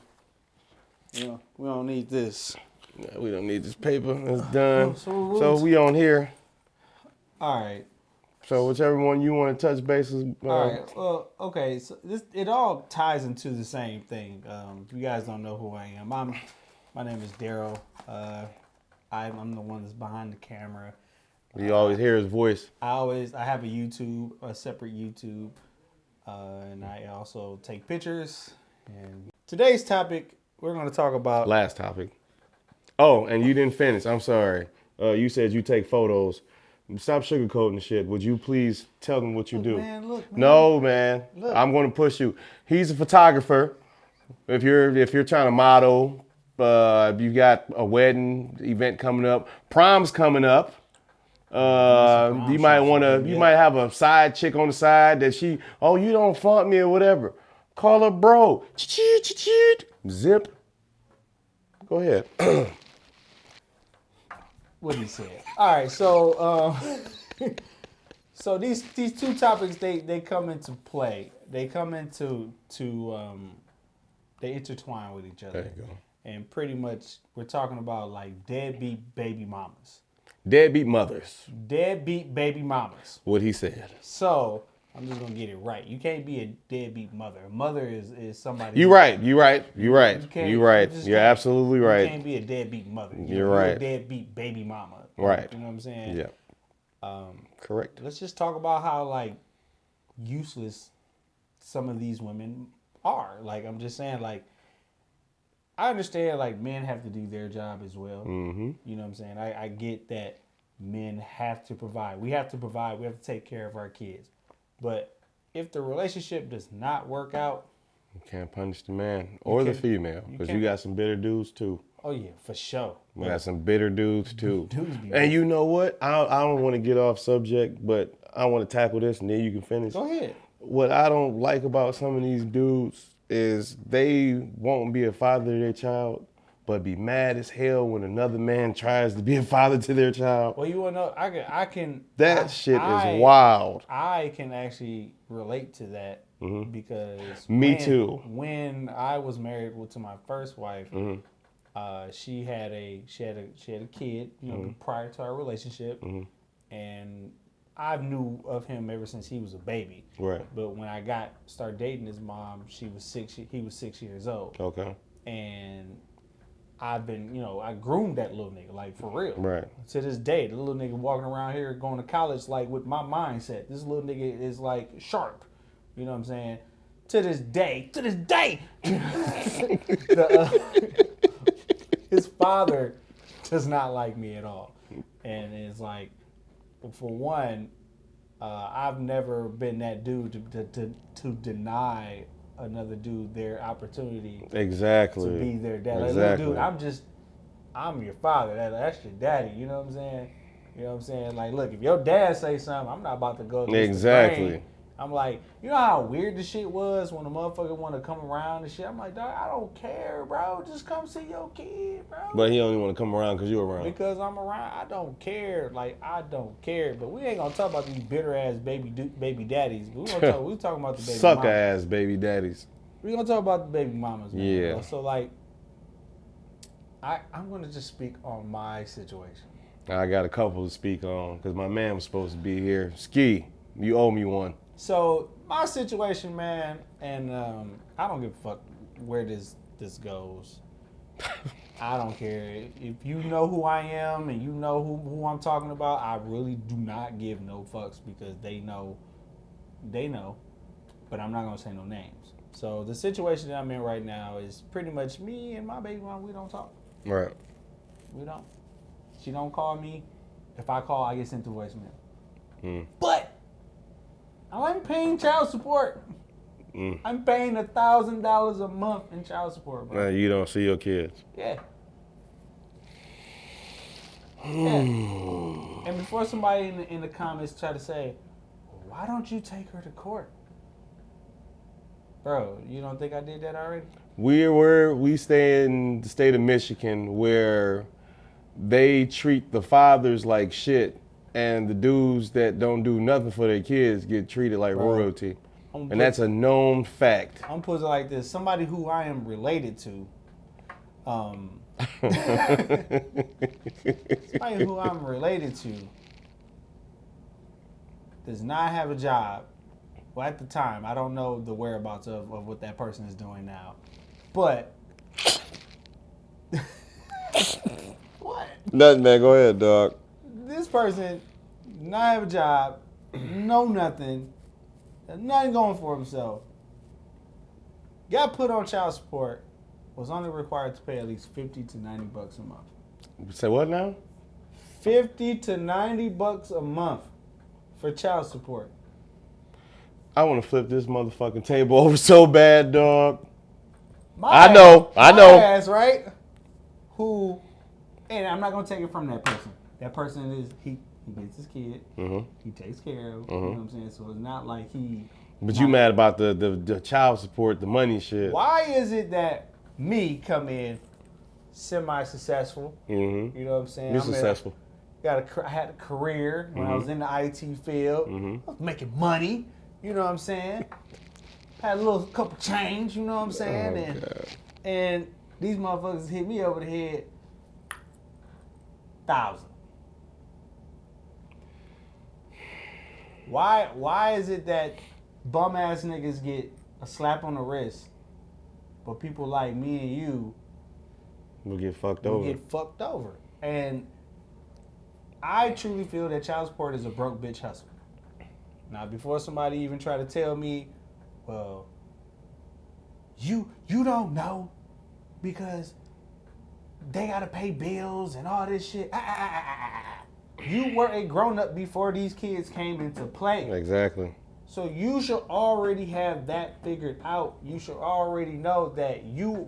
We don't need this. No, we don't need this paper. It's done. So So we on here. All right. So whichever one you want to touch bases. All right. Well, okay. So it all ties into the same thing. If you guys don't know who I am, my name is Daryl. I'm the one that's behind the camera. You always hear his voice. I have a separate YouTube, and I also take pictures. And today's topic, we're going to talk about. Last topic. Oh, and you didn't finish. I'm sorry. You said you take photos. Stop sugarcoating shit. Would you please tell them what you do? Look, man. No, man. Look. I'm going to push you. He's a photographer. If you're trying to model, you got a wedding event coming up, prom's coming up. You might have a side chick on the side that you don't font me or whatever. Call her bro. Zip. Go ahead. what he said. All right, so so these two topics they come into play. They come into they intertwine with each other. There you go. And pretty much we're talking about like deadbeat baby mamas. Deadbeat mothers. Deadbeat baby mamas. What he said. So I'm just gonna get it right. You can't be a deadbeat mother. A mother is somebody. You're right. You're absolutely right. You can't be a deadbeat mother. You're right. You're a deadbeat baby mama. Right. You know what I'm saying? Yeah. Correct. Let's just talk about how like useless some of these women are. Like I'm just saying, like I understand like men have to do their job as well. Mm-hmm. You know what I'm saying? I get that men have to provide. We have to provide. We have to take care of our kids. But if the relationship does not work out, you can't punish the man or the female because you got some bitter dudes too. Oh yeah, for sure. We got some bitter dudes too. Dudes be and you know what? I don't want to get off subject, but I want to tackle this and then you can finish. Go ahead. What I don't like about some of these dudes is they won't be a father to their child, but be mad as hell when another man tries to be a father to their child. Well, you want to know? I can. That shit is wild. I can actually relate to that because me too. When I was married to my first wife, she had a kid, you know, prior to our relationship, and I knew of him ever since he was a baby. Right. But when I started dating his mom, he was 6 years old. Okay. And I've been, you know, I groomed that little nigga, like for real. Right. To this day, the little nigga walking around here going to college, like with my mindset. This little nigga is like sharp. You know what I'm saying? To this day, his father does not like me at all. And it's like, for one, I've never been that dude to deny another dude their opportunity exactly to be their dad. Exactly. Like, dude, I'm your father. That's your daddy. You know what I'm saying? You know what I'm saying? Like, look, if your dad say something, I'm not about to go against the grain. I'm like, you know how weird the shit was when a motherfucker want to come around and shit? I'm like, dog, I don't care, bro. Just come see your kid, bro. But he only want to come around because you're around. Because I'm around. I don't care. Like, I don't care. But we ain't going to talk about these bitter-ass baby daddies. We talking about the baby sucker-ass baby daddies. We're going to talk about the baby mamas, man. Yeah. You know? So, like, I'm going to just speak on my situation. I got a couple to speak on because my man was supposed to be here. Ski, you owe me one. So my situation, man, and I don't give a fuck where this goes. I don't care. If you know who I am and you know who I'm talking about, I really do not give no fucks because they know, but I'm not gonna say no names. So the situation that I'm in right now is pretty much me and my baby mom. We don't talk. Right. We don't. She don't call me. If I call, I get sent to voicemail. But I'm paying child support. I'm paying $1,000 a month in child support, bro. You don't see your kids. Yeah. And before somebody in the comments try to say, why don't you take her to court? Bro, you don't think I did that already? We stay in the state of Michigan where they treat the fathers like shit. And the dudes that don't do nothing for their kids get treated like royalty. And that's a known fact. I'm putting it like this. Somebody who I am related to, does not have a job. Well, at the time, I don't know the whereabouts of what that person is doing now. But, what? Nothing, man. Go ahead, dog. This person not have a job, know nothing, nothing going for himself. Got put on child support, was only required to pay at least $50 to $90 a month. Say what now? $50 to $90 a month for child support. I want to flip this motherfucking table over so bad, dog. I know. Ass, right? Who? And I'm not gonna take it from that person. That person is he gets his kid. He takes care of. You know what I'm saying? So it's not like he. But you mad about the child support, the money shit. Why is it that me come in semi-successful? You know what I'm saying? You're successful. I had a career when I was in the IT field. I was making money. You know what I'm saying? Had a little couple change. You know what I'm saying? And these motherfuckers hit me over the head. 1,000. Why is it that bum ass niggas get a slap on the wrist, but people like me and you We'll get fucked will over. get fucked over? And I truly feel that child support is a broke bitch hustle. Now, before somebody even try to tell me, well, you don't know because they gotta pay bills and all this shit. You were a grown up before these kids came into play. Exactly. So you should already have that figured out. You should already know that you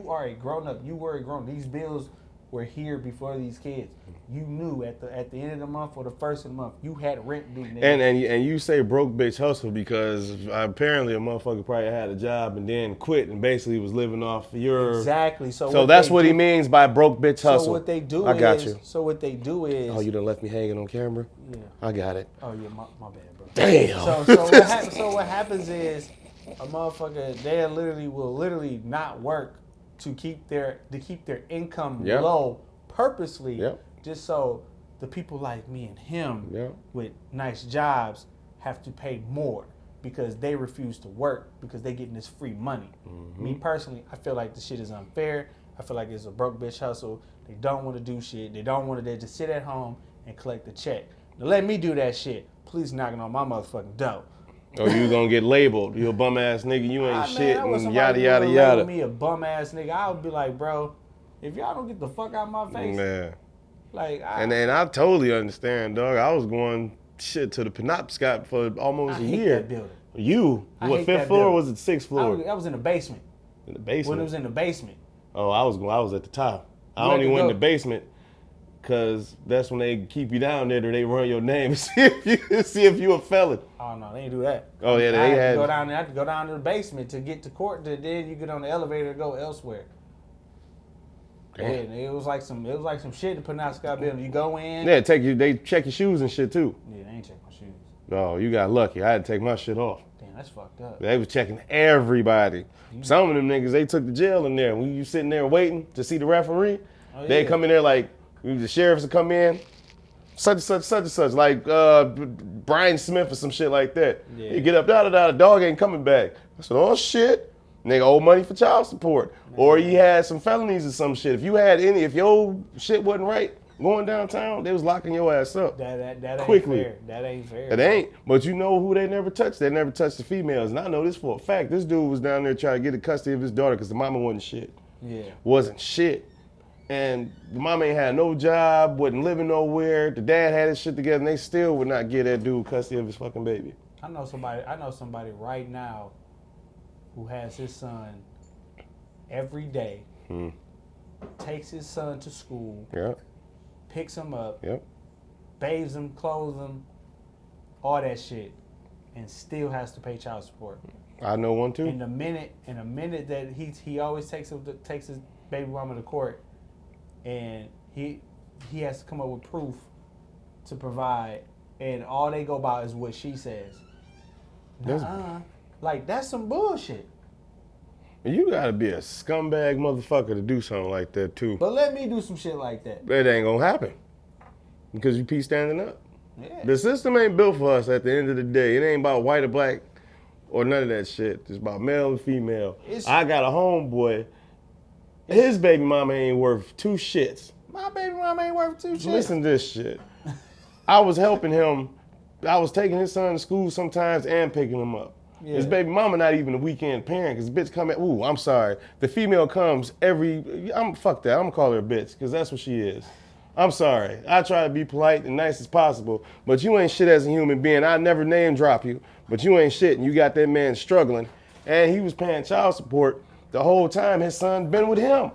are a grown up. You were a grown. These bills were here before these kids. You knew at the end of the month or the first of the month you had rent due. Nigga. And you say broke bitch hustle because apparently a motherfucker probably had a job and then quit and basically was living off your exactly. So that's what he means by broke bitch hustle. So what they do I got you. So what they do is. Oh, you done left me hanging on camera? Yeah. I got it. Oh yeah, my bad, bro. Damn. So what happens is a motherfucker they will literally not work to keep their income low purposely, just so the people like me and him with nice jobs have to pay more because they refuse to work because they getting this free money. Me personally, I feel like the shit is unfair. I feel like it's a broke bitch hustle. They don't want to do shit. They don't want to. They just sit at home and collect the check. Now let me do that shit. Please knocking on my motherfucking door. Or you gonna get labeled. You a bum ass nigga. You ain't shit. And yada yada label yada. Me a bum ass nigga. I would be like, bro, if y'all don't get the fuck out my face, Man. like, And I totally understand, dog. I was going shit to the Penobscot for almost a year. That building. You? What, fifth floor or was it sixth floor? I was in the basement. In the basement? When it was in the basement. Oh, I was at the top. I only went in the basement because that's when they keep you down there, they run your name and see if you a felon. Oh, no, they didn't do that. Oh, yeah, they had. I had to go down to the basement to get to court. Then you get on the elevator to go elsewhere. Yeah, it was like some shit to Penobscot building. You go in. Yeah, they check your shoes and shit too. Yeah, they ain't check my shoes. No, you got lucky. I had to take my shit off. Damn, that's fucked up. They was checking everybody. Some of them niggas, they took the jail in there. When you sitting there waiting to see the referee, they come in there like, the sheriffs will come in, such and such, like Brian Smith or some shit like that. Yeah. You get up, the dog ain't coming back. I said, oh shit, nigga owe money for child support. Man. Or he had some felonies or some shit. If your shit wasn't right going downtown, they was locking your ass up. That ain't quickly. Fair. That ain't fair. It ain't. But you know who they never touched? They never touched the females. And I know this for a fact. This dude was down there trying to get the custody of his daughter because the mama wasn't shit. Yeah. Wasn't shit. And the mama ain't had no job, wasn't living nowhere. The dad had his shit together, and they still would not give that dude custody of his fucking baby. I know somebody right now who has his son every day, takes his son to school, picks him up, bathes him, clothes him, all that shit, and still has to pay child support. I know one too. In a minute that he always takes his baby mama to court. And he has to come up with proof to provide, and all they go by is what she says. Like, that's some bullshit. You gotta be a scumbag motherfucker to do something like that too. But let me do some shit like that. It ain't gonna happen because you peace standing up. Yeah. The system ain't built for us at the end of the day. It ain't about white or black or none of that shit. It's about male and female. I got a homeboy. His baby mama ain't worth two shits. My baby mama ain't worth two shits. Listen to this shit. I was helping him. I was taking his son to school sometimes and picking him up. Yeah. His baby mama not even a weekend parent because the bitch come at, ooh, I'm sorry. The female comes fuck that. I'm gonna call her a bitch because that's what she is. I'm sorry. I try to be polite and nice as possible, but you ain't shit as a human being. I never name drop you, but you ain't shit and you got that man struggling. And he was paying child support the whole time his son been with him.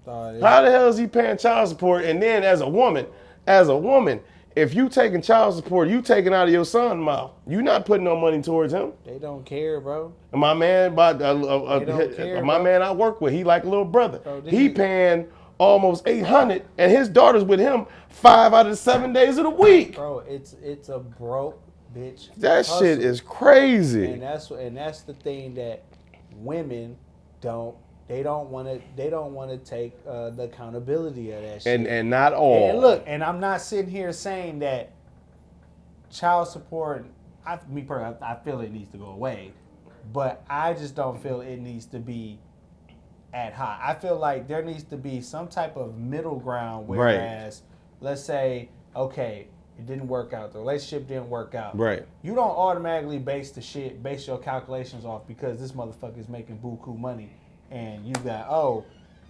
Yeah. How the hell is he paying child support? And then as a woman, if you taking child support, you taking out of your son's mouth. You not putting no money towards him. They don't care, bro. And my man, man I work with, he like a little brother. Bro, he paying almost 800, and his daughter's with him 5 out of the 7 days of the week. Bro, it's a broke bitch. That hustle. shit is crazy. And that's the thing that women don't want to take the accountability of that shit. And not all. And look, and I'm not sitting here saying that child support, I feel it needs to go away, but I just don't feel it needs to be at high. I feel like there needs to be some type of middle ground, whereas, let's say, okay, it didn't work out, the relationship didn't work out. Right. You don't automatically base your calculations off because this motherfucker is making buku money and you got,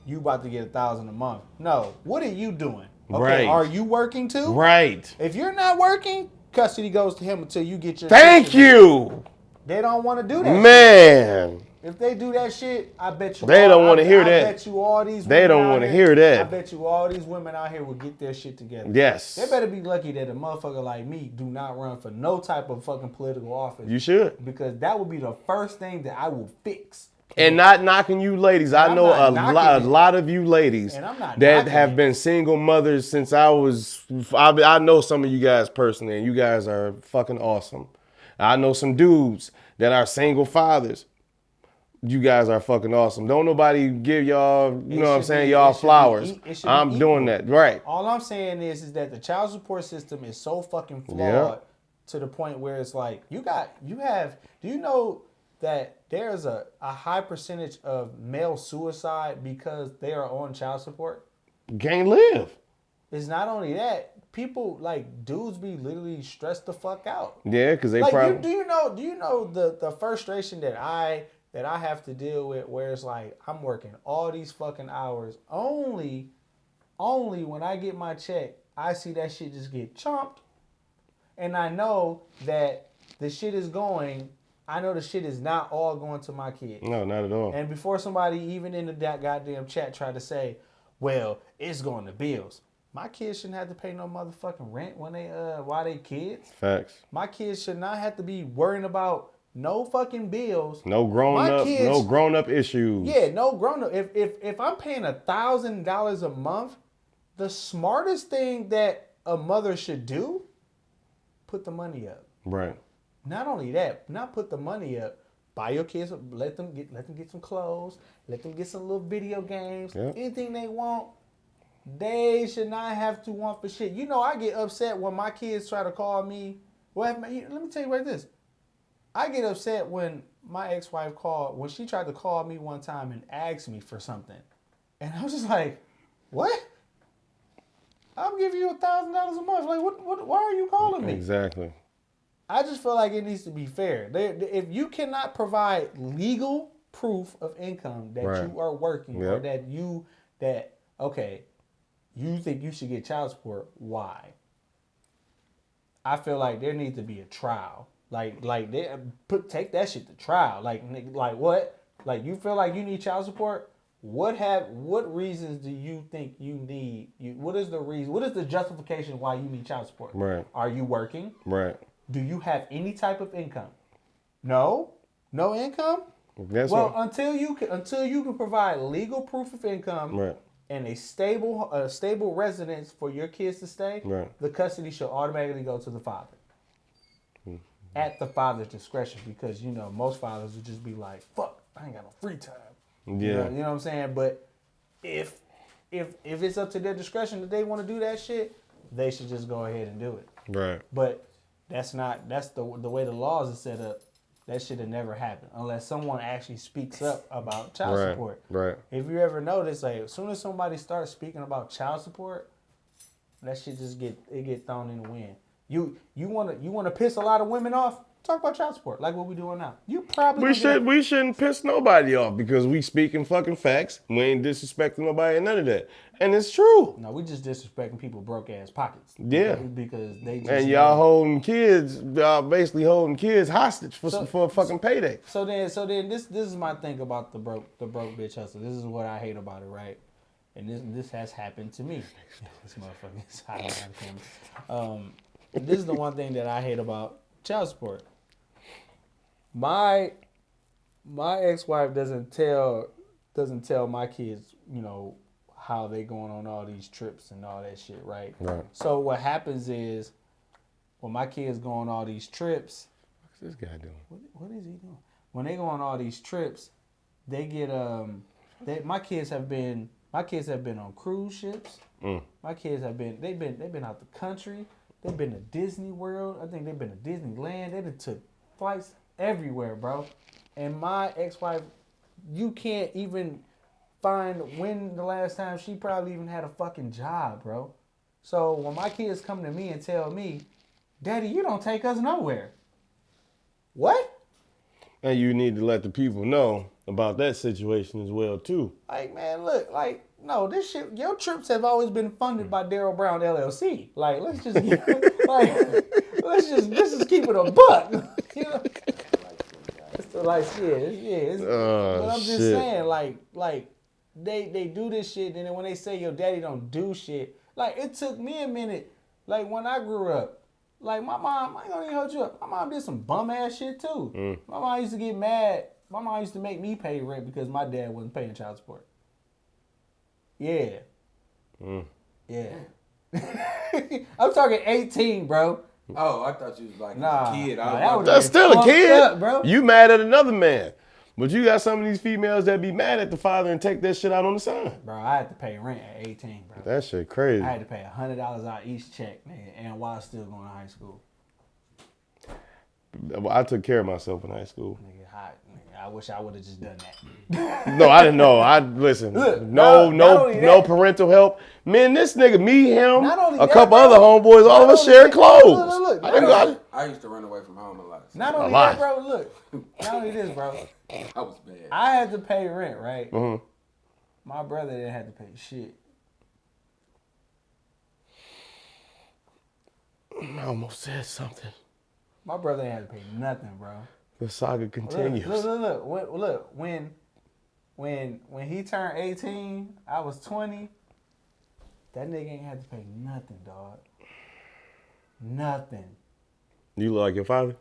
you about to get $1,000 a month. No, what are you doing? Okay, right. Are you working too? Right. If you're not working, custody goes to him until you get your Thank you. They don't want to do that. Man. Shit. If they do that shit, I bet you they don't want to hear that. I bet you all these they don't want to hear that. I bet you all these women out here will get their shit together. Yes. They better be lucky that a motherfucker like me do not run for no type of fucking political office. You should. Because that would be the first thing that I will fix. And not knocking you ladies. I know a lot of you ladies that have been single mothers since I know some of you guys personally, and you guys are fucking awesome. I know some dudes that are single fathers. You guys are fucking awesome. Don't nobody give y'all, you know what I'm saying, y'all flowers. I'm doing that. Right. All I'm saying is that the child support system is so fucking flawed to the point where it's like, do you know that there's a high percentage of male suicide because they are on child support? Can't live. It's not only that. People, like, dudes be literally stressed the fuck out. Yeah, because they like, probably... Do you know the frustration that I have to deal with, where it's like I'm working all these fucking hours, only when I get my check, I see that shit just get chomped, and I know that the shit is not all going to my kid. No, not at all. And before somebody even in that goddamn chat tried to say, well, it's going to bills. My kids shouldn't have to pay no motherfucking rent while they kids. Facts. My kids should not have to be worrying about no fucking bills. No grown up issues. Yeah, no grown up. If I'm paying $1,000 a month, the smartest thing that a mother should do, put the money up. Right. Not only that, not put the money up. Buy your kids, let them get some clothes, let them get some little video games, anything they want. They should not have to want for shit. You know, I get upset when my kids try to call me. Let me tell you right this. I get upset when my ex-wife when she tried to call me one time and ask me for something. And I was just like, what? I'm giving you $1,000 a month. Like, what? Why are you calling me? Exactly. I just feel like it needs to be fair. If you cannot provide legal proof of income that you are working or that you think you should get child support, why? I feel like there needs to be a trial. Take that shit to trial. Like what? Like, you feel like you need child support? What reasons do you think you need? What is the reason? What is the justification why you need child support? Right. Are you working? Right. Do you have any type of income? No income. Until you can provide legal proof of income. Right. And a stable residence for your kids to stay, the custody should automatically go to the father. Mm-hmm. At the father's discretion, because, you know, most fathers would just be like, fuck, I ain't got no free time. Yeah. You know what I'm saying? But if it's up to their discretion that they want to do that shit, they should just go ahead and do it. Right. But that's the way the laws are set up. That should have never happened unless someone actually speaks up about child support. Right. If you ever notice, like, as soon as somebody starts speaking about child support, that shit just get thrown in the wind. You want to piss a lot of women off? Talk about child support, like what we doing now. We shouldn't piss nobody off because we speaking fucking facts. We ain't disrespecting nobody and none of that. And it's true. No, we just disrespecting people broke ass pockets. Yeah. Because they just y'all basically holding kids hostage for a fucking payday. So then this is my thing about the broke bitch hustle. This is what I hate about it, right? And this has happened to me. This motherfucker is hiding behind the camera. This is the one thing that I hate about child support. My ex-wife doesn't tell my kids, you know, how they going on all these trips and all that shit, right? Right. So what happens is when my kids go on all these trips, What's this guy doing? what is he doing? When they go on all these trips, they get my kids have been on cruise ships. My kids they've been out the country. They've been to Disney World. I think they've been to Disneyland. They done took flights everywhere, bro. And my ex-wife, you can't even find when the last time she probably even had a fucking job, bro. So when my kids come to me and tell me, Daddy, you don't take us nowhere. What? And you need to let the people know about that situation as well, too. Like, man, look, like, no, this shit, your trips have always been funded by Daryl Brown LLC. Like, let's just just keep it a buck. You know? So like, but I'm just saying, like, they do this shit, and then when they say your daddy don't do shit, like, it took me a minute. Like, when I grew up, like, my mom, I ain't gonna even hold you up. My mom did some bum ass shit too. My mom used to get mad. My mom used to make me pay rent because my dad wasn't paying child support. Yeah. Yeah. I'm talking 18, bro. Oh, I thought you was like Nah, a kid. That's still a kid. Up, bro. You mad at another man. But you got some of these females that be mad at the father and take that shit out on the son. Bro, I had to pay rent at 18, bro. That shit crazy. I had to pay $100 out each check, nigga, and while still going to high school. Well, I took care of myself in high school. Nigga, hot. Nigga, I wish I would have just done that. No, I didn't know. Listen. Look, no not only no that- parental help. Man, this nigga, me, him, Not only a that, couple bro. other homeboys, all of us only shared that- clothes. Look, I didn't got it. I used to run away from home a lot. So Not only lot. that, bro, look. Not only this, bro. I was bad. I had to pay rent, right? Mhm. My brother didn't have to pay shit. I almost said something. My brother didn't have to pay nothing, bro. The saga continues. Look. When he turned 18, I was 20. That nigga ain't had to pay nothing, dog. Nothing. You look like your father?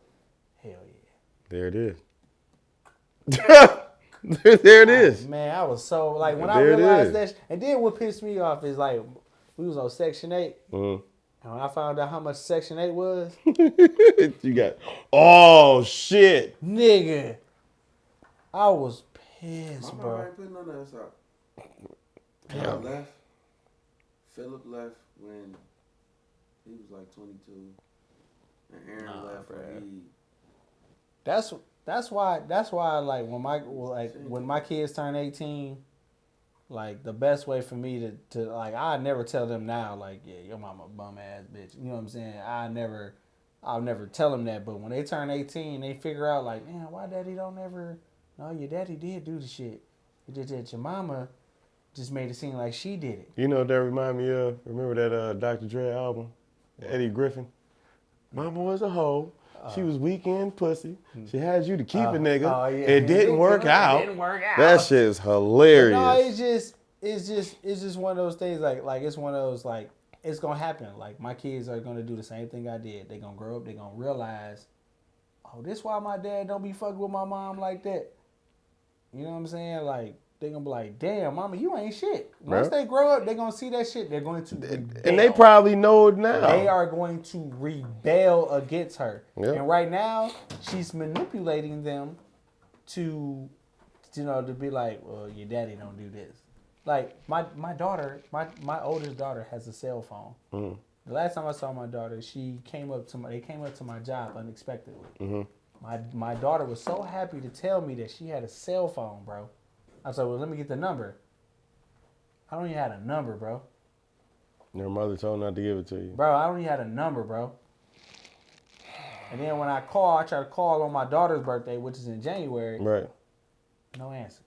Hell yeah. There it is. There it is. Man, I was so, like, when I There it realized is. that, and then what pissed me off is, like, we was on Section 8, Mhm. and when I found out how much Section 8 was, You got, oh shit. nigga, I was My pissed, mom bro. ain't putting none of that Damn. out. Left. Philip left when he was like 22, and Aaron left when That's why like when my kids turn 18, like the best way for me to like, I never tell them now, like, yeah, your mama a bum ass bitch. You know what I'm saying? I'll never tell them that, but when they turn 18, they figure out like, man, why daddy don't ever, no, your daddy did do the shit. It just that your mama just made it seem like she did it. You know what that remind me of? Remember that Dr. Dre album? Eddie Griffin? Mama was a hoe. She was weekend pussy. She had you to keep a nigga. oh, yeah. It didn't work out. It didn't work out. That shit is hilarious. No, it's just one of those things like it's one of those like it's gonna happen. Like my kids are gonna do the same thing I did. They're gonna grow up, they're gonna realize, oh, this why my dad don't be fucking with my mom like that. You know what I'm saying? Like they're gonna be like, damn, mama, you ain't shit. Once they grow up, they're gonna see that shit, they're going to rebel. And they probably know it now. They are going to rebel against her. Yep. And right now, she's manipulating them to, to be like, well, your daddy don't do this. Like, my daughter, my oldest daughter has a cell phone. Mm-hmm. The last time I saw my daughter, they came up to my job unexpectedly. Mm-hmm. My daughter was so happy to tell me that she had a cell phone, bro. I said, well, let me get the number. I don't even have a number, bro. Your mother told not to give it to you. Bro, I don't even have a number, bro. And then when I try to call on my daughter's birthday, which is in January, Right. no answer.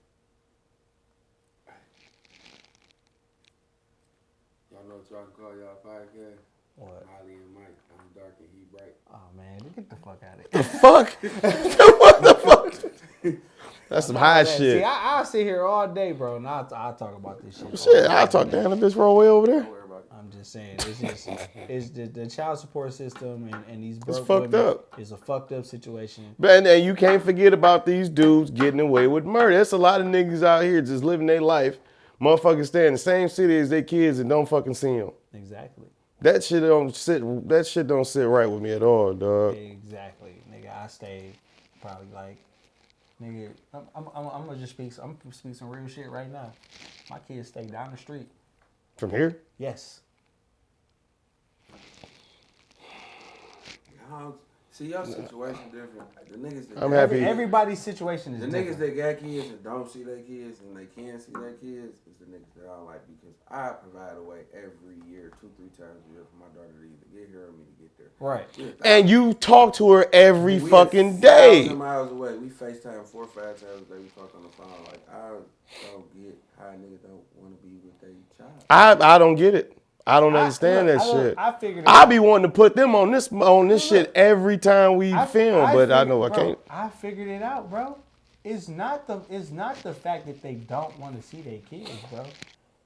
Y'all know what y'all can call y'all podcast? What? Molly and Mike. I'm dark and he bright. Oh, man, get the fuck out of The here. fuck? What the fuck? That's some high shit. See, I'll sit here all day, bro, and I'll talk about this shit. Shit, I'll talk down the bitch roll way over there. Don't worry about it. I'm just saying, it's the child support system and these broke fucked women up. is a fucked up situation. And you can't forget about these dudes getting away with murder. There's a lot of niggas out here just living their life Motherfuckers stay in the same city as their kids and don't fucking see them. Exactly. That shit don't sit right with me at all, dog. Exactly, nigga. I stayed probably like, nigga. I'm gonna just speak. I'm gonna speak some real shit right now. My kids stay down the street. From here? Yes. See, your situation different. The niggas that I'm happy. Everybody's situation is the different. niggas that got kids and don't see their kids and they can't see their kids is the niggas that I don't like because I provide a way every year, 2-3 times a year for my daughter to either get here or me to get there. Right. And you talk to her every We fucking 1,000 day. miles away. We FaceTime 4 or 5 times a day. We talk on the phone. Like, I don't get how niggas don't want to be with their child. I don't get it. I don't understand that shit. I figured it I out. be wanting to put them on this shit every time we film, but I know I can't. I figured it out, bro. It's not the fact that they don't want to see their kids, bro.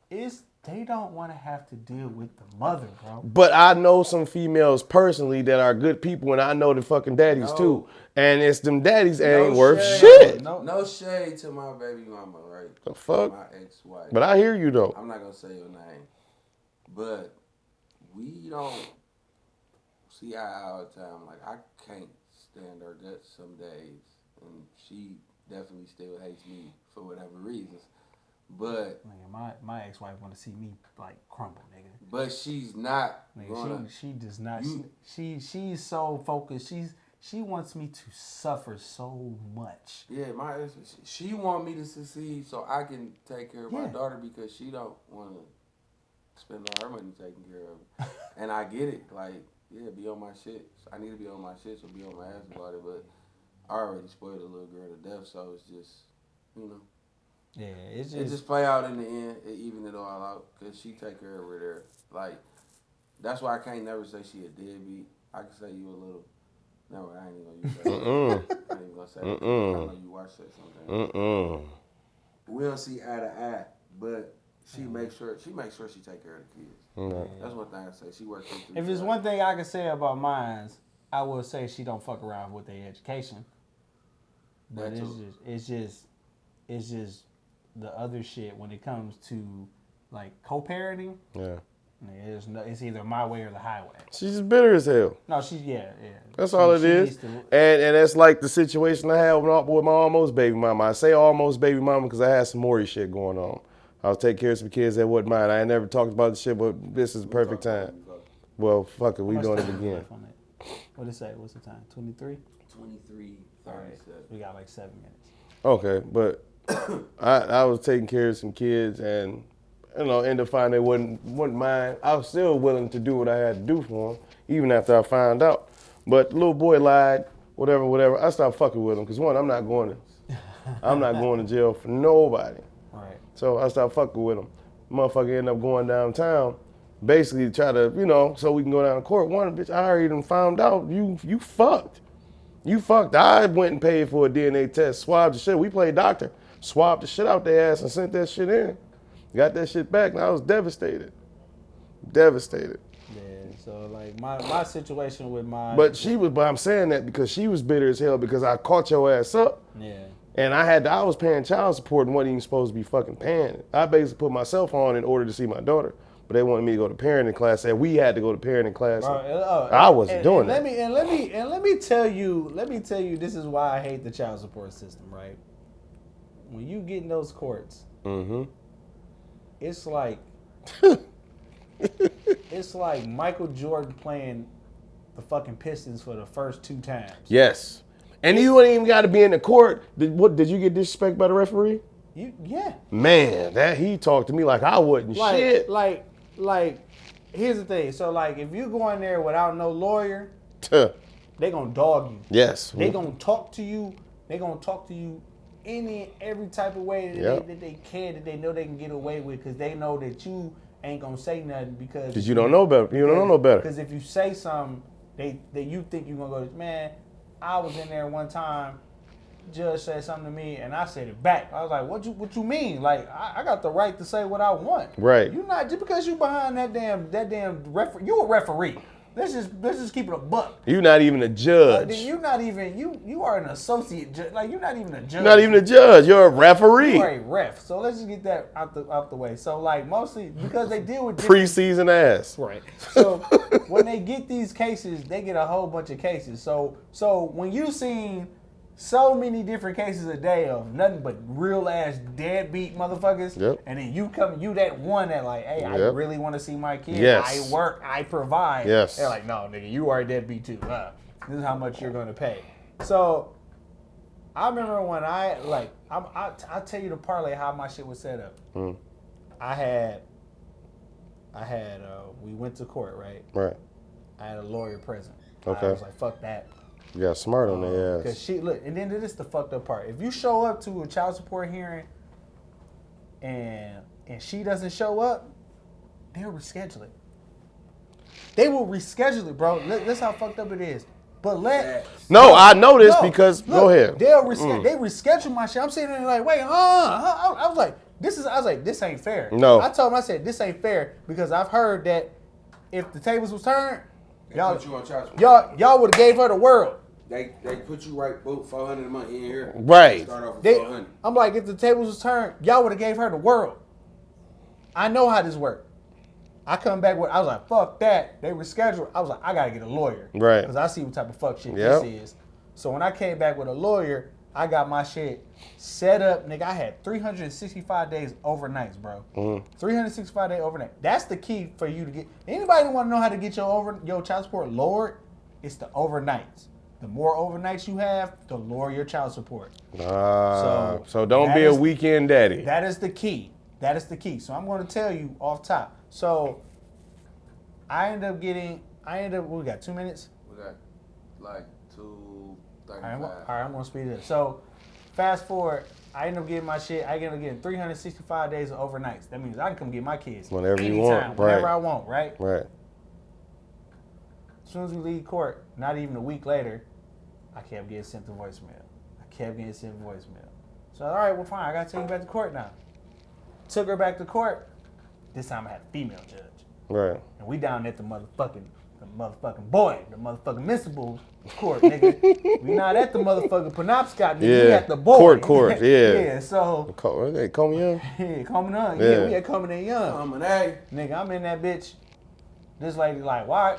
It's they don't want to have to deal with the mother, bro. But I know some females personally that are good people, and I know the fucking daddies too. And it's them daddies ain't worth shit. No shade to my baby mama, right? The fuck? My ex-wife. But I hear you though. I'm not gonna say your name, but we don't see eye all the time. Like I can't stand her guts some days, and she definitely still hates me for whatever reasons. But nigga, my ex-wife want to see me like crumble, nigga. But she's not. Nigga, she does not. She's so focused. She wants me to suffer so much. Yeah, she want me to succeed so I can take care of my daughter because she don't want to spend all her money taking care of it. And I get it. Like, yeah, be on my shit. I need to be on my shit, so be on my ass about it. But I already spoiled a little girl to death, so it's just, you know. Yeah, it just play out in the end. It even it all out because she take care of her there. Like, that's why I can't never say she a deadbeat. I can say you a little. No, I ain't even gonna use that. I ain't even gonna say that. I know you watch that sometimes. We don't see eye to eye, but she makes sure she take care of the kids. That's one thing I say. She works. If there's one thing I can say about mine, I will say she don't fuck around with their education. But it's just the other shit when it comes to like co-parenting. Yeah. It's either my way or the highway. She's just bitter as hell. No, she's yeah. That's all it is. And that's like the situation I had with my almost baby mama. I say almost baby mama because I had some Maury shit going on. I was taking care of some kids that wasn't mine. I ain't never talked about the shit, but this is the perfect time. Well, fuck it, we doing it again. What did it say? What's the time? 23? 23. All right, we got like 7 minutes. Okay, but I was taking care of some kids and ended up finding they wasn't mine. I was still willing to do what I had to do for them, even after I found out. But the little boy lied, whatever. I stopped fucking with him because one, I'm not going to jail for nobody. Right. So I stopped fucking with him. Motherfucker ended up going downtown, basically to try to, so we can go down to court. One, bitch, I already done found out you fucked. You fucked. I went and paid for a DNA test, swabbed the shit. We played doctor, swabbed the shit out their ass and sent that shit in. Got that shit back, and I was devastated. Yeah, so like my situation with my... But I'm saying that because she was bitter as hell because I caught your ass up. Yeah. And I was paying child support and wasn't even supposed to be fucking paying it. I basically put myself on in order to see my daughter. But they wanted me to go to parenting class, and we had to go to parenting class. I wasn't doing that. Let me tell you, this is why I hate the child support system, right? When you get in those courts, it's like Michael Jordan playing the fucking Pistons for the first 2 times. Yes. And you ain't even got to be in the court. Did you get disrespected by the referee? Yeah. Man, that he talked to me like I wasn't shit. Like, here's the thing. So, like, if you go in there without no lawyer, they gonna dog you. Yes. They gonna talk to you. They gonna talk to you every type of way that they can, that they know they can get away with, because they know that you ain't gonna say nothing because you don't know better. You don't know no better. Because if you say something, you think you're gonna go, man, I was in there one time, judge said something to me and I said it back. I was like, what you mean? Like, I got the right to say what I want. Right. You not, just because you behind that damn referee, you a referee. Let's just keep it a buck. You're not even a judge. You're not even you are an associate judge. Like you're not even a judge. You're not even a judge. You're a referee. You are a ref. So let's just get that out the way. So like mostly because they deal with preseason ass. Right. So when they get these cases, they get a whole bunch of cases. So when you seen so many different cases a day of nothing but real ass deadbeat motherfuckers, and then you that one that like, hey, I really want to see my kid. Yes. I work, I provide. Yes. They're like, no, nigga, you are a deadbeat too. This is how much you're gonna pay. So I remember when I'll tell you the parlay how my shit was set up. I had we went to court, right? Right. I had a lawyer present. Okay. I was like, fuck that. You got smart on their ass. Because look, and then this is the fucked up part. If you show up to a child support hearing and she doesn't show up, they'll reschedule it. They will reschedule it, bro. That's how fucked up it is. But I know this because go ahead. They reschedule my shit. I'm sitting there like, wait, I was like, this ain't fair. No. I told him, I said, this ain't fair because I've heard that if the tables was turned, y'all put you on child support. Y'all would have gave her the world. They put you right, both $400 a month in here. Right. Start off with $400. I'm like, if the tables was turned, y'all would have gave her the world. I know how this works. I come back with, I was like, fuck that. They rescheduled. I was like, I gotta get a lawyer. Right. Because I see what type of fuck shit this is. So when I came back with a lawyer, I got my shit set up. Nigga, I had 365 days overnights, bro. 365 day overnight. That's the key for you to get. Anybody want to know how to get your child support lowered? It's the overnights. The more overnights you have, the lower your child support. So don't be a weekend daddy. That is the key. That is the key. So I'm going to tell you off top. So we got 2 minutes? We got like 2:35. All right, I'm going to speed it up. So fast forward, I end up getting my shit. I end up getting 365 days of overnights. That means I can come get my kids whenever anytime, you want. whenever I want, right? Right. As soon as we leave court, not even a week later, I kept getting sent to voicemail. So, all right, well, fine. I got to take you back to court now. Took her back to court. This time I had a female judge. Right. And we down at the motherfucking municipal court, nigga. We not at the motherfucking Penobscot, nigga. We at the board. Court, yeah. Yeah, so. Hey, Coming Young? Yeah, Coming Young. Yeah, we at Coming in Young. Coming A. Nigga, I'm in that bitch. This lady like, why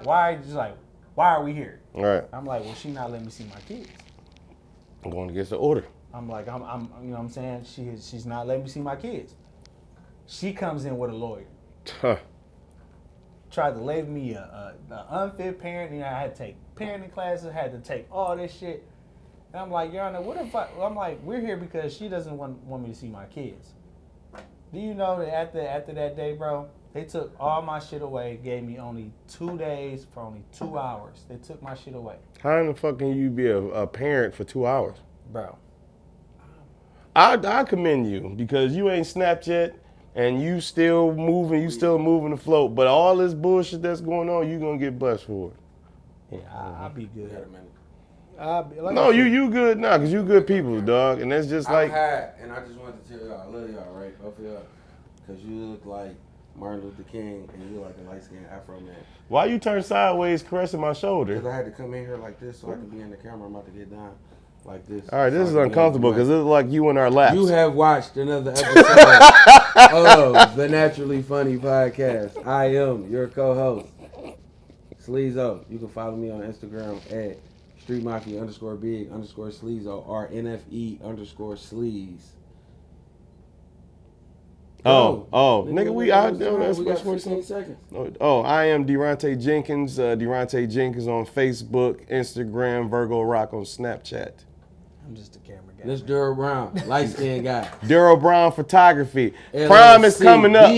are we here? Right. I'm like, well, she not letting me see my kids. I'm going against the order. I'm like, I'm you know what I'm saying? She's not letting me see my kids. She comes in with a lawyer. Huh. Tried to label me a unfit parent. You know, I had to take parenting classes, had to take all this shit. And I'm like, Your Honor, I'm like, we're here because she doesn't want me to see my kids. Do you know that after that day, bro, they took all my shit away, gave me only 2 days for only 2 hours. They took my shit away. How in the fuck can you be a parent for 2 hours? Bro. I commend you because you ain't Snapchat and you still moving the float. But all this bullshit that's going on, you gonna get bust for it. Yeah, I'll be good. You good now because you good people, dog. And that's just like. And I just wanted to tell y'all, I love y'all, right? Both of y'all. Because you look like Martin Luther King and you like a light-skinned Afro man. Why you turn sideways caressing my shoulder? Because I had to come in here like this so I could be in the camera. I'm about to get down like this. All right, this is uncomfortable because it's like you in our laps. You have watched another episode of the Naturally Funny Podcast. I am your co-host, Sleezo. You can follow me on Instagram at StreetMafia_big_Sleezo or NFE_Sleeze. Nigga, we out there. We got 15 seconds. I am Durante Jenkins. Durante Jenkins on Facebook, Instagram, Virgo Rock on Snapchat. I'm just a camera guy. This Duro Brown, light skinned guy. Duro Brown Photography. Prom is coming up.